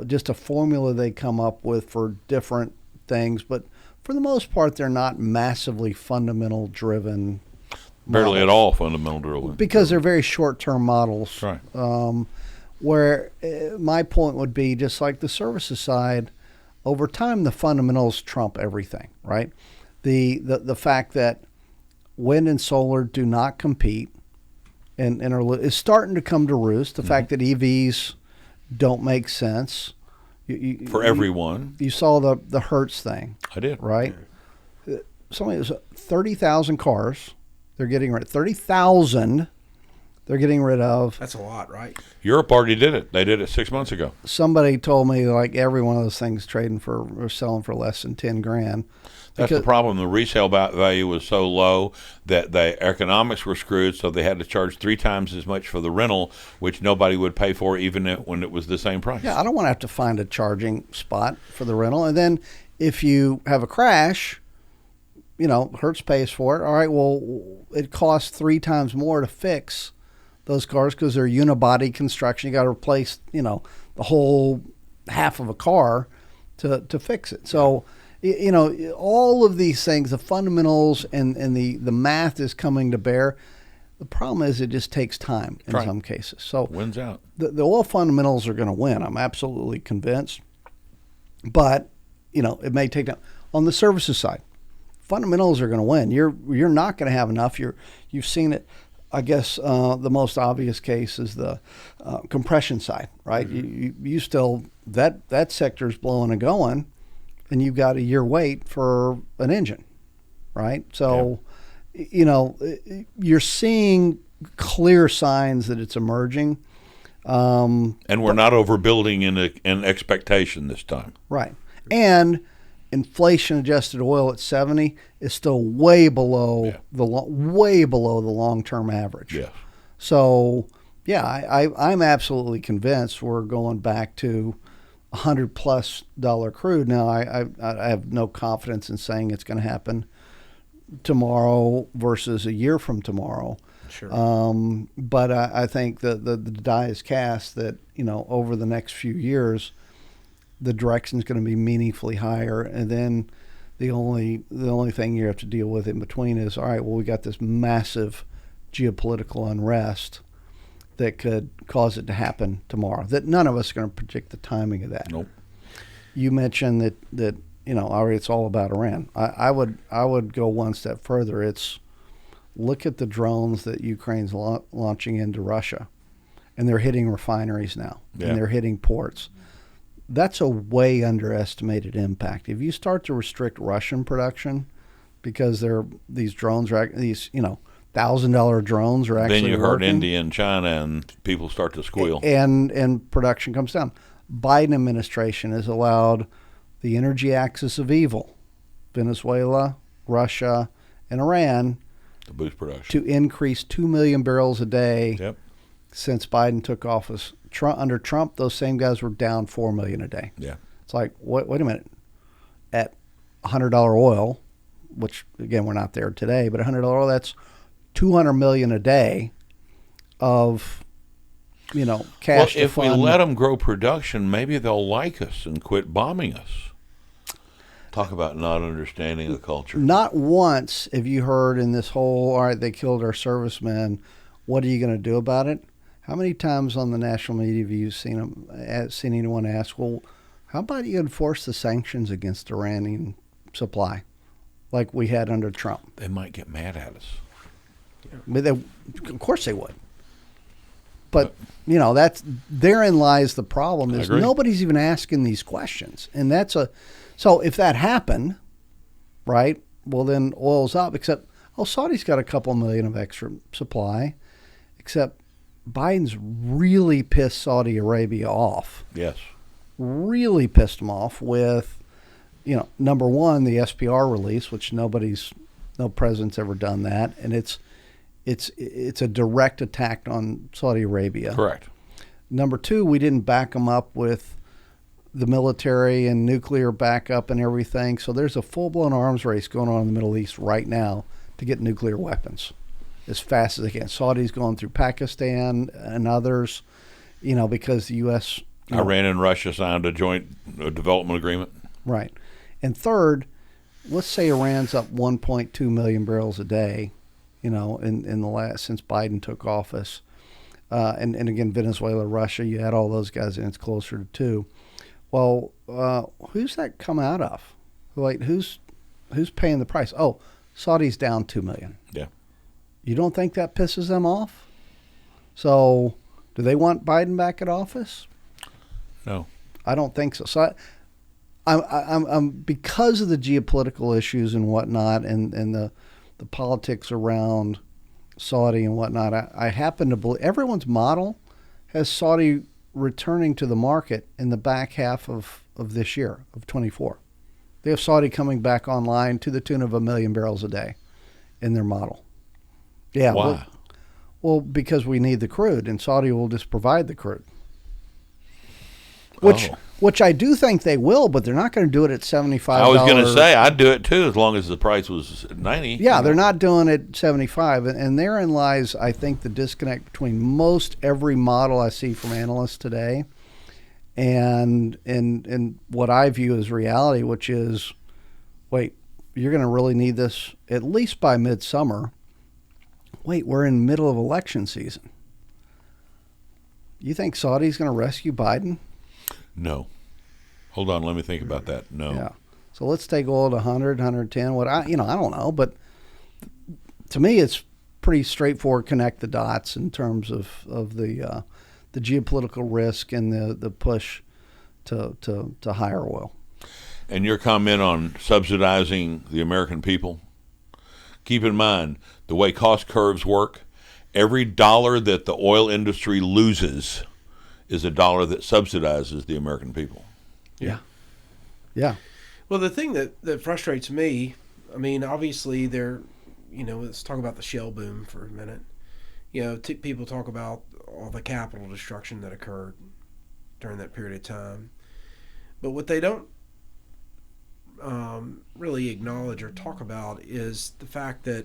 S1: just a formula they come up with for different things. But for the most part, they're not massively fundamental driven.
S2: Barely at all fundamental driven.
S1: Because they're very short-term models.
S2: Right.
S1: Where my point would be, just like the services side, over time the fundamentals trump everything, right? The fact that wind and solar do not compete and is starting to come to roost. The fact that EVs don't make sense.
S2: For everyone.
S1: You saw the Hertz thing.
S2: I did.
S1: Right? Something was 30,000 cars. They're getting 30,000 they're getting rid of.
S4: That's a lot, right?
S2: Europe already did it. They did it 6 months ago.
S1: Somebody told me like every one of those things trading for or selling for less than 10 grand.
S2: That's the problem. The resale value was so low that the economics were screwed, so they had to charge 3 times as much for the rental, which nobody would pay for even when it was the same price.
S1: Yeah, I don't want to have to find a charging spot for the rental. And then if you have a crash, Hertz pays for it. All right, well, it costs 3 times more to fix those cars because they're unibody construction. You got to replace, the whole half of a car to fix it. So, all of these things, the fundamentals and the math is coming to bear. The problem is it just takes time in some cases. So
S2: wins out.
S1: The oil fundamentals are going to win. I'm absolutely convinced. But, it may take time. On the services side, fundamentals are going to win. You're not going to have enough. You've seen it. I guess the most obvious case is the compression side, right? Mm-hmm. You still that sector's blowing and going, and you've got a year wait for an engine, right? So, you're seeing clear signs that it's emerging.
S2: And we're not overbuilding in expectation this time,
S1: right? And inflation-adjusted oil at 70 is still way below the long-term average.
S2: Yeah.
S1: So, I'm absolutely convinced we're going back to $100+ crude. Now, I have no confidence in saying it's going to happen tomorrow versus a year from tomorrow.
S4: Sure.
S1: But I think the die is cast that over the next few years, the direction is going to be meaningfully higher, and then the only thing you have to deal with in between is, all right, well, we got this massive geopolitical unrest that could cause it to happen tomorrow. That none of us are going to predict the timing of that.
S2: Nope.
S1: You mentioned that already it's all about Iran. I would go one step further. It's look at the drones that Ukraine's launching into Russia, and they're hitting refineries now, and they're hitting ports. That's a way underestimated impact. If you start to restrict Russian production because these drones are these $1,000 drones are actually
S2: then you hurt
S1: working,
S2: India and China, and people start to squeal,
S1: and production comes down. Biden administration has allowed the energy axis of evil, Venezuela, Russia, and Iran,
S2: to boost production,
S1: to increase 2 million barrels a day.
S2: Yep.
S1: Since Biden took office. Under Trump, those same guys were down 4 million a day.
S2: Yeah.
S1: It's like, wait a minute. At $100 oil, which, again, we're not there today, but $100 oil, that's 200 million a day of, cash to
S2: if
S1: fund.
S2: we let them grow production, maybe they'll like us and quit bombing us. Talk about not understanding the culture.
S1: Not once have you heard in this whole, all right, they killed our servicemen, what are you going to do about it? How many times on the national media have you seen anyone ask, well, how about you enforce the sanctions against Iranian supply like we had under Trump?
S2: They might get mad at us.
S1: But of course they would. But, that's therein lies the problem is nobody's even asking these questions. And so if that happened, right, well, then oil's up, except, Saudi's got a couple million of extra supply, except Biden's really pissed Saudi Arabia off.
S2: Yes.
S1: Really pissed them off with, number one, the SPR release, which no president's ever done that. And it's a direct attack on Saudi Arabia.
S2: Correct.
S1: Number two, we didn't back them up with the military and nuclear backup and everything. So there's a full-blown arms race going on in the Middle East right now to get nuclear weapons as fast as they can. Saudi's going through Pakistan and others, because the U.S.
S2: Iran and Russia signed a joint development agreement.
S1: Right. And third, let's say Iran's up 1.2 million barrels a day, in the last, since Biden took office. And again, Venezuela, Russia, you add all those guys in, it's closer to 2. Well, who's that come out of? Like, who's paying the price? Oh, Saudi's down 2 million.
S2: Yeah.
S1: You don't think that pisses them off? So, do they want Biden back at office?
S2: No,
S1: I don't think so. So, I'm because of the geopolitical issues and whatnot, and the politics around Saudi and whatnot. I happen to believe everyone's model has Saudi returning to the market in the back half of this year, of 24. They have Saudi coming back online to the tune of 1 million barrels a day in their model. Yeah.
S2: Why?
S1: Well, because we need the crude, and Saudi will just provide the crude. Which I do think they will, but they're not going to do it at $75.
S2: I was going to say, I'd do it too as long as the price was 90.
S1: Yeah, they're not doing it 75, and therein lies, I think, the disconnect between most every model I see from analysts today and what I view as reality, which is, wait, you're going to really need this at least by midsummer. Wait, we're in the middle of election season. You think Saudi's going to rescue Biden?
S2: No. Hold on, let me think about that. No.
S1: Yeah. So let's take oil to 100, 110. I don't know, but to me, it's pretty straightforward. Connect the dots in terms of the geopolitical risk and the push to higher oil.
S2: And your comment on subsidizing the American people? Keep in mind, the way cost curves work, every dollar that the oil industry loses is a dollar that subsidizes the American people.
S1: Yeah. Yeah.
S4: Well, the thing that frustrates me, I mean, obviously let's talk about the shale boom for a minute. People talk about all the capital destruction that occurred during that period of time. But what they don't really acknowledge or talk about is the fact that,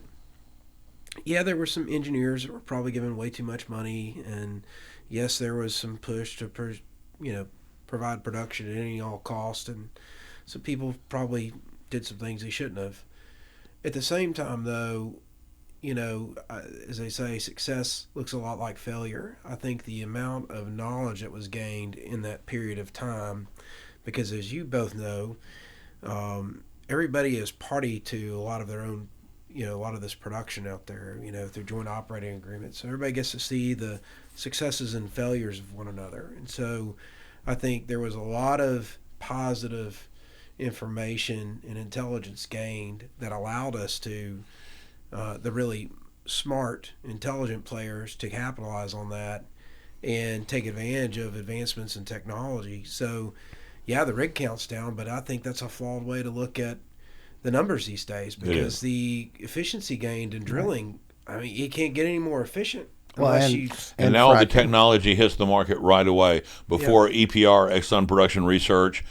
S4: there were some engineers that were probably given way too much money, and yes, there was some push to provide production at any all cost, and so people probably did some things they shouldn't have. At the same time, though, as they say, success looks a lot like failure. I think the amount of knowledge that was gained in that period of time, because as you both know, everybody is party to a lot of their own, a lot of this production out there, through joint operating agreements. So everybody gets to see the successes and failures of one another. And so I think there was a lot of positive information and intelligence gained that allowed us to, the really smart, intelligent players, to capitalize on that and take advantage of advancements in technology. So, the rig count's down, but I think that's a flawed way to look at the numbers these days, because the efficiency gained in drilling, I mean, you can't get any more efficient.
S2: And now the technology hits the market right away. Before EPR, Exxon Production Research,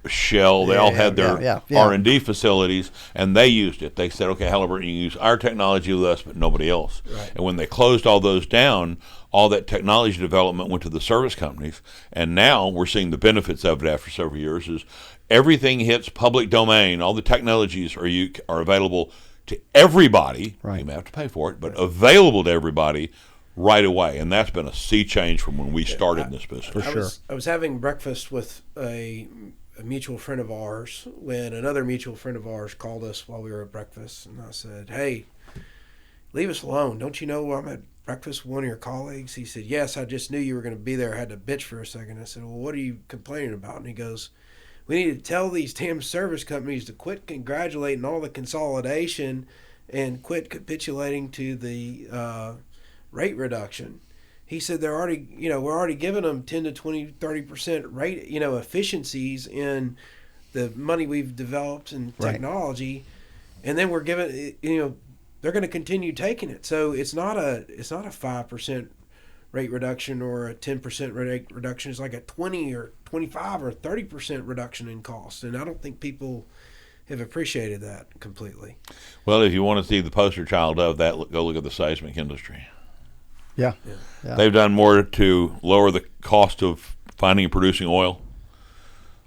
S2: Shell, they all had their R&D facilities, and they used it. They said, okay, Halliburton, you can use our technology with us, but nobody else.
S4: Right.
S2: And when they closed all those down, all that technology development went to the service companies, and now we're seeing the benefits of it after several years. Is everything hits public domain. All the technologies are available to everybody.
S1: Right.
S2: You may have to pay for it, but available to everybody right away, and that's been a sea change from when we started in this business.
S1: For sure.
S4: I was having breakfast with a mutual friend of ours when another mutual friend of ours called us while we were at breakfast, and I said, "Hey, leave us alone. Don't you know I'm at breakfast with one of your colleagues?" He said, "Yes, I just knew you were going to be there. I had to bitch for a second." I said, "Well, what are you complaining about?" And he goes, "We need to tell these damn service companies to quit congratulating all the consolidation and quit capitulating to the rate reduction." He said they're already, we're already giving them 10 to 20, 30% rate, efficiencies in the money we've developed in technology, and then we're giving, they're going to continue taking it. So it's not a 5% rate reduction or a 10% rate reduction. It's like a 20 or 25 or 30% reduction in cost, and I don't think people have appreciated that completely.
S2: Well, if you want to see the poster child of that, go look at the seismic industry.
S1: Yeah.
S2: They've done more to lower the cost of finding and producing oil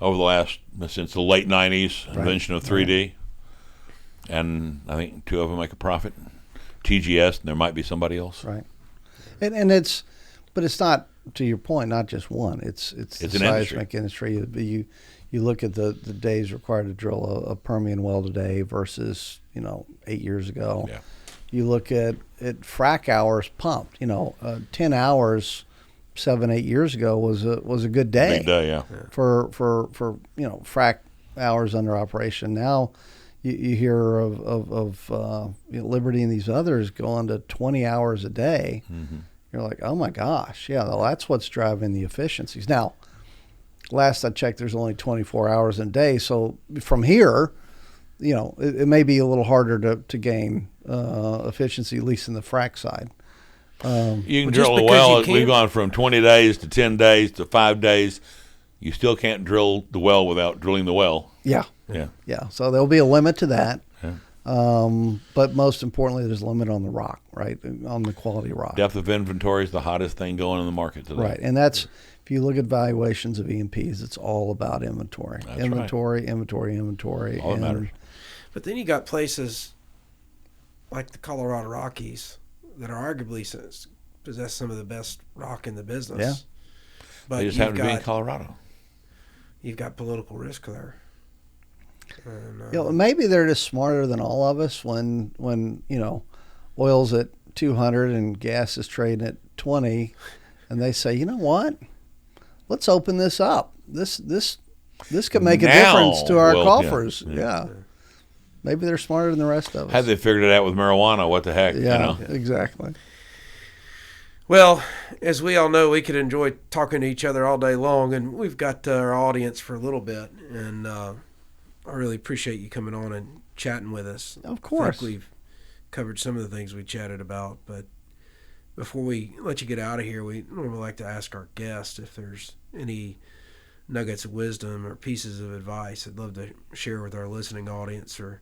S2: since the late 90s, invention of 3D. And I think two of them make a profit. TGS, and there might be somebody else.
S1: Right. And it's not, to your point, not just one. It's the seismic industry. You look at the days required to drill a Permian well today versus 8 years ago.
S2: Yeah.
S1: You look at frac hours pumped. 10 hours 7-8 years ago was a good day.
S2: Big day, yeah.
S1: For frac hours under operation. Now you hear of Liberty and these others going to 20 hours a day.
S2: Mm-hmm.
S1: You're like, oh my gosh, yeah, well, that's what's driving the efficiencies. Now, last I checked, there's only 24 hours in a day. So from here, it may be a little harder to gain efficiency, at least in the frac side.
S2: You can drill a well. We've gone from 20 days to 10 days to 5 days. You still can't drill the well without drilling the well.
S1: Yeah.
S2: Yeah.
S1: So there'll be a limit to that.
S2: Yeah.
S1: But most importantly, there's a limit on the rock, right? On the quality rock.
S2: Depth of inventory is the hottest thing going in the market today.
S1: Right. And that's, if you look at valuations of E&Ps, it's all about inventory.
S2: That's
S1: inventory.
S2: All that matters.
S4: But then you got places like the Colorado Rockies that are arguably possess some of the best rock in the business.
S1: Yeah.
S4: But
S2: They just happen to be in Colorado.
S4: You've got political risk there.
S1: And, maybe they're just smarter than all of us when oil's at 200 and gas is trading at 20, and they say, you know what? Let's open this up. This could make a difference to our golfers. Yeah. Maybe they're smarter than the rest of us.
S2: Had they figured it out with marijuana, what the heck?
S1: Yeah, exactly.
S4: Well, as we all know, we could enjoy talking to each other all day long, and we've got our audience for a little bit, and I really appreciate you coming on and chatting with us.
S1: Of course.
S4: I think we've covered some of the things we chatted about, but before we let you get out of here, we normally like to ask our guests if there's any nuggets of wisdom or pieces of advice I'd love to share with our listening audience, or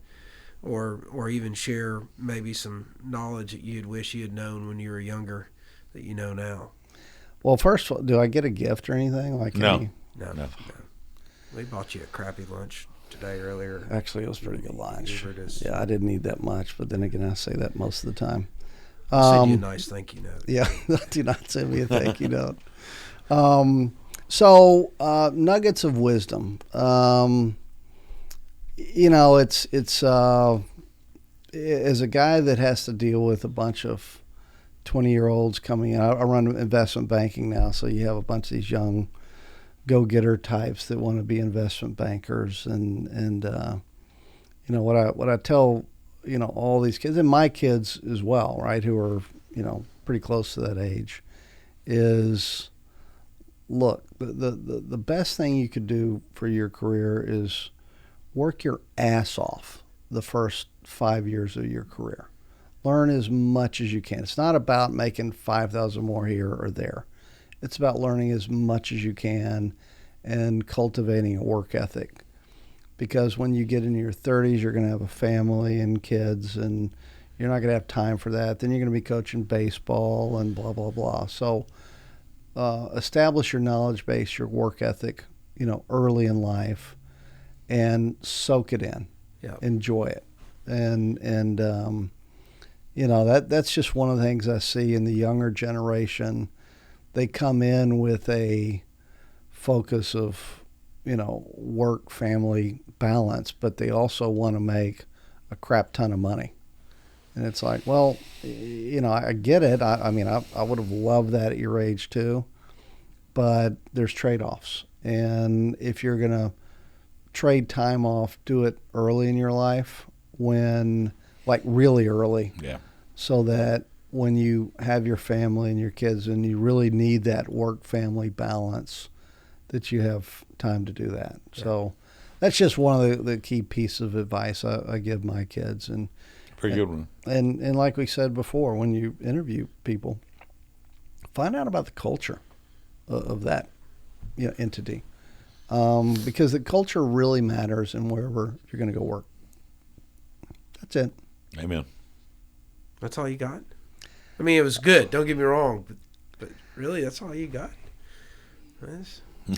S4: even share maybe some knowledge that you'd wish you had known when you were younger that you know now.
S1: Well, first of all, do I get a gift or anything?
S4: No. We bought you a crappy lunch today earlier.
S1: Actually, it was pretty good lunch.
S4: Just,
S1: yeah, I didn't eat that much, but then again, I say that most of the time.
S4: Send you a nice thank you note.
S1: Yeah, do not send me a thank you note. So nuggets of wisdom. It's as a guy that has to deal with a bunch of 20-year-olds coming in. I run investment banking now, so you have a bunch of these young go-getter types that want to be investment bankers, and what I tell all these kids, and my kids as well, right, who are pretty close to that age, is look, the best thing you could do for your career is work your ass off the first 5 years of your career. Learn as much as you can. It's not about making 5,000 more here or there. It's about learning as much as you can and cultivating a work ethic. Because when you get into your 30s, you're going to have a family and kids, and you're not going to have time for that. Then you're going to be coaching baseball and blah, blah, blah. So establish your knowledge base, your work ethic, early in life, and soak it in.
S4: Yeah.
S1: Enjoy it. And that's just one of the things I see in the younger generation. They come in with a focus of, work, family balance, but they also want to make a crap ton of money. And it's like, well, I get it. I would have loved that at your age too, but there's trade-offs. And if you're going to trade time off, do it early in your life, really early.
S2: Yeah. So
S1: that when you have your family and your kids and you really need that work-family balance, that you have time to do that. Yeah. So that's just one of the key pieces of advice I give my kids. And
S2: pretty good one.
S1: And like we said before, when you interview people, find out about the culture of that entity. Because the culture really matters in wherever you're going to go work. That's it.
S2: Amen.
S4: That's all you got? I mean, it was good. Don't get me wrong, but really, that's all you got?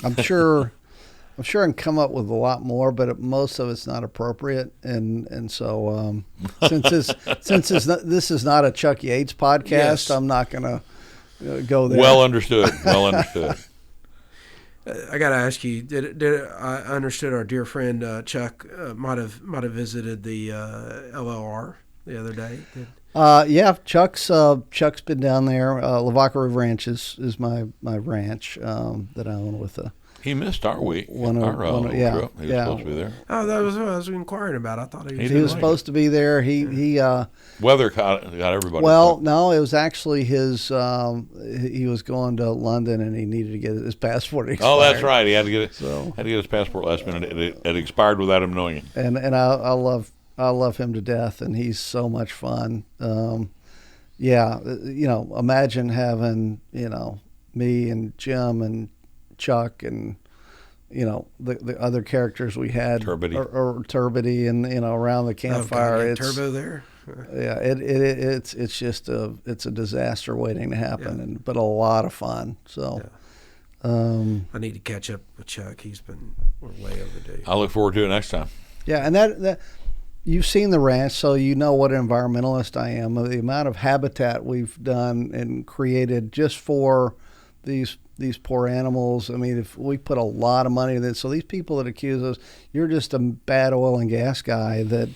S1: I'm sure I can come up with a lot more, but most of it's not appropriate. And so since this is not a Chuck Yates podcast, yes. I'm not going to go there.
S2: Well understood. Well understood.
S4: I got to ask you, did I understood our dear friend Chuck might have visited the LLR the other day?
S1: Yeah, Chuck's been down there. Lavaca River Ranch is my ranch that I own with
S2: He missed our week.
S1: One of-
S2: our
S1: one of-
S2: little
S1: yeah,
S2: trip. He was
S1: yeah.
S2: supposed to be there.
S4: Oh, that was what I was inquiring about. I thought
S2: He
S1: He was
S2: like
S1: supposed to be there. He
S2: Weather got everybody.
S1: well, no, it was actually his. He was going to London and he needed to get his passport expired.
S2: Oh, that's right. He had to get it.
S1: So-
S2: Had to get his passport last minute. It expired without him knowing it.
S1: And I love him to death, and he's so much fun. Yeah, imagine having me and Jim and Chuck and the other characters we had,
S2: Turbidity.
S1: or Turbidity, and around the campfire. It's
S4: Turbo there.
S1: yeah, it's just a disaster waiting to happen, but a lot of fun. So.
S4: I need to catch up with Chuck. We're way overdue.
S2: I look forward to it next time.
S1: Yeah, and that you've seen the ranch, so you know what an environmentalist I am. The amount of habitat we've done and created just for these poor animals. I mean, if we put a lot of money in it, so these people that accuse us, you're just a bad oil and gas guy that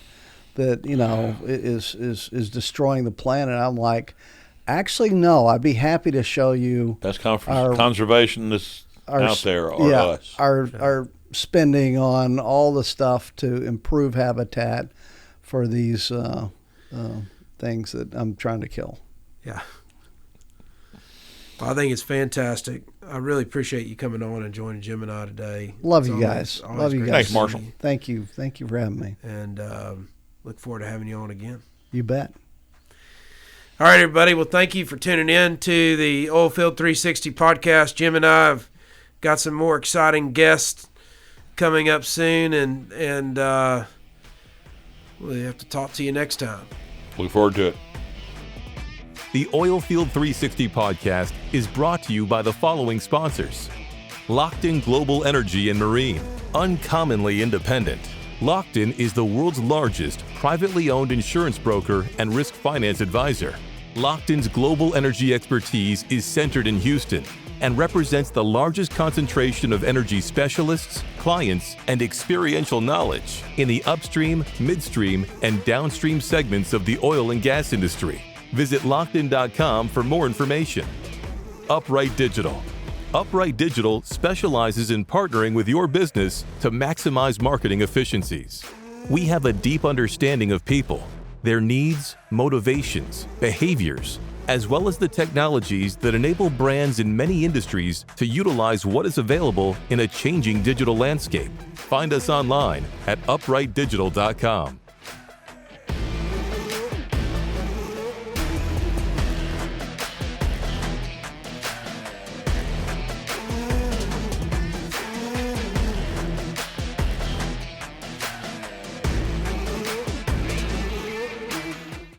S1: is destroying the planet. I'm like, actually, no. I'd be happy to show you
S2: Best conservationists out there are us.
S1: Our spending on all the stuff to improve habitat for these things that I'm trying to kill.
S4: Yeah. Well, I think it's fantastic. I really appreciate you coming on and joining Jim and I today.
S1: Love
S4: It's
S1: you guys.
S4: always
S1: Love you
S4: great
S1: guys.
S2: Thanks,
S4: to
S2: Marshall.
S4: see you.
S1: Thank you. Thank you for having me.
S4: And look forward to having you on again.
S1: You bet.
S4: All right, everybody. Well, thank you for tuning in to the Oilfield 360 podcast. Jim and I have got some more exciting guests coming up soon, and we'll have to talk to you next time.
S2: Look forward to it.
S3: The Oilfield 360 podcast is brought to you by the following sponsors: Lockton Global Energy and Marine, uncommonly independent. Lockton is the world's largest privately owned insurance broker and risk finance advisor. Lockton's global energy expertise is centered in Houston and represents the largest concentration of energy specialists, clients, and experiential knowledge in the upstream, midstream, and downstream segments of the oil and gas industry. Visit Lockton.com for more information. Upright Digital. Upright Digital specializes in partnering with your business to maximize marketing efficiencies. We have a deep understanding of people, their needs, motivations, behaviors, as well as the technologies that enable brands in many industries to utilize what is available in a changing digital landscape. Find us online at uprightdigital.com.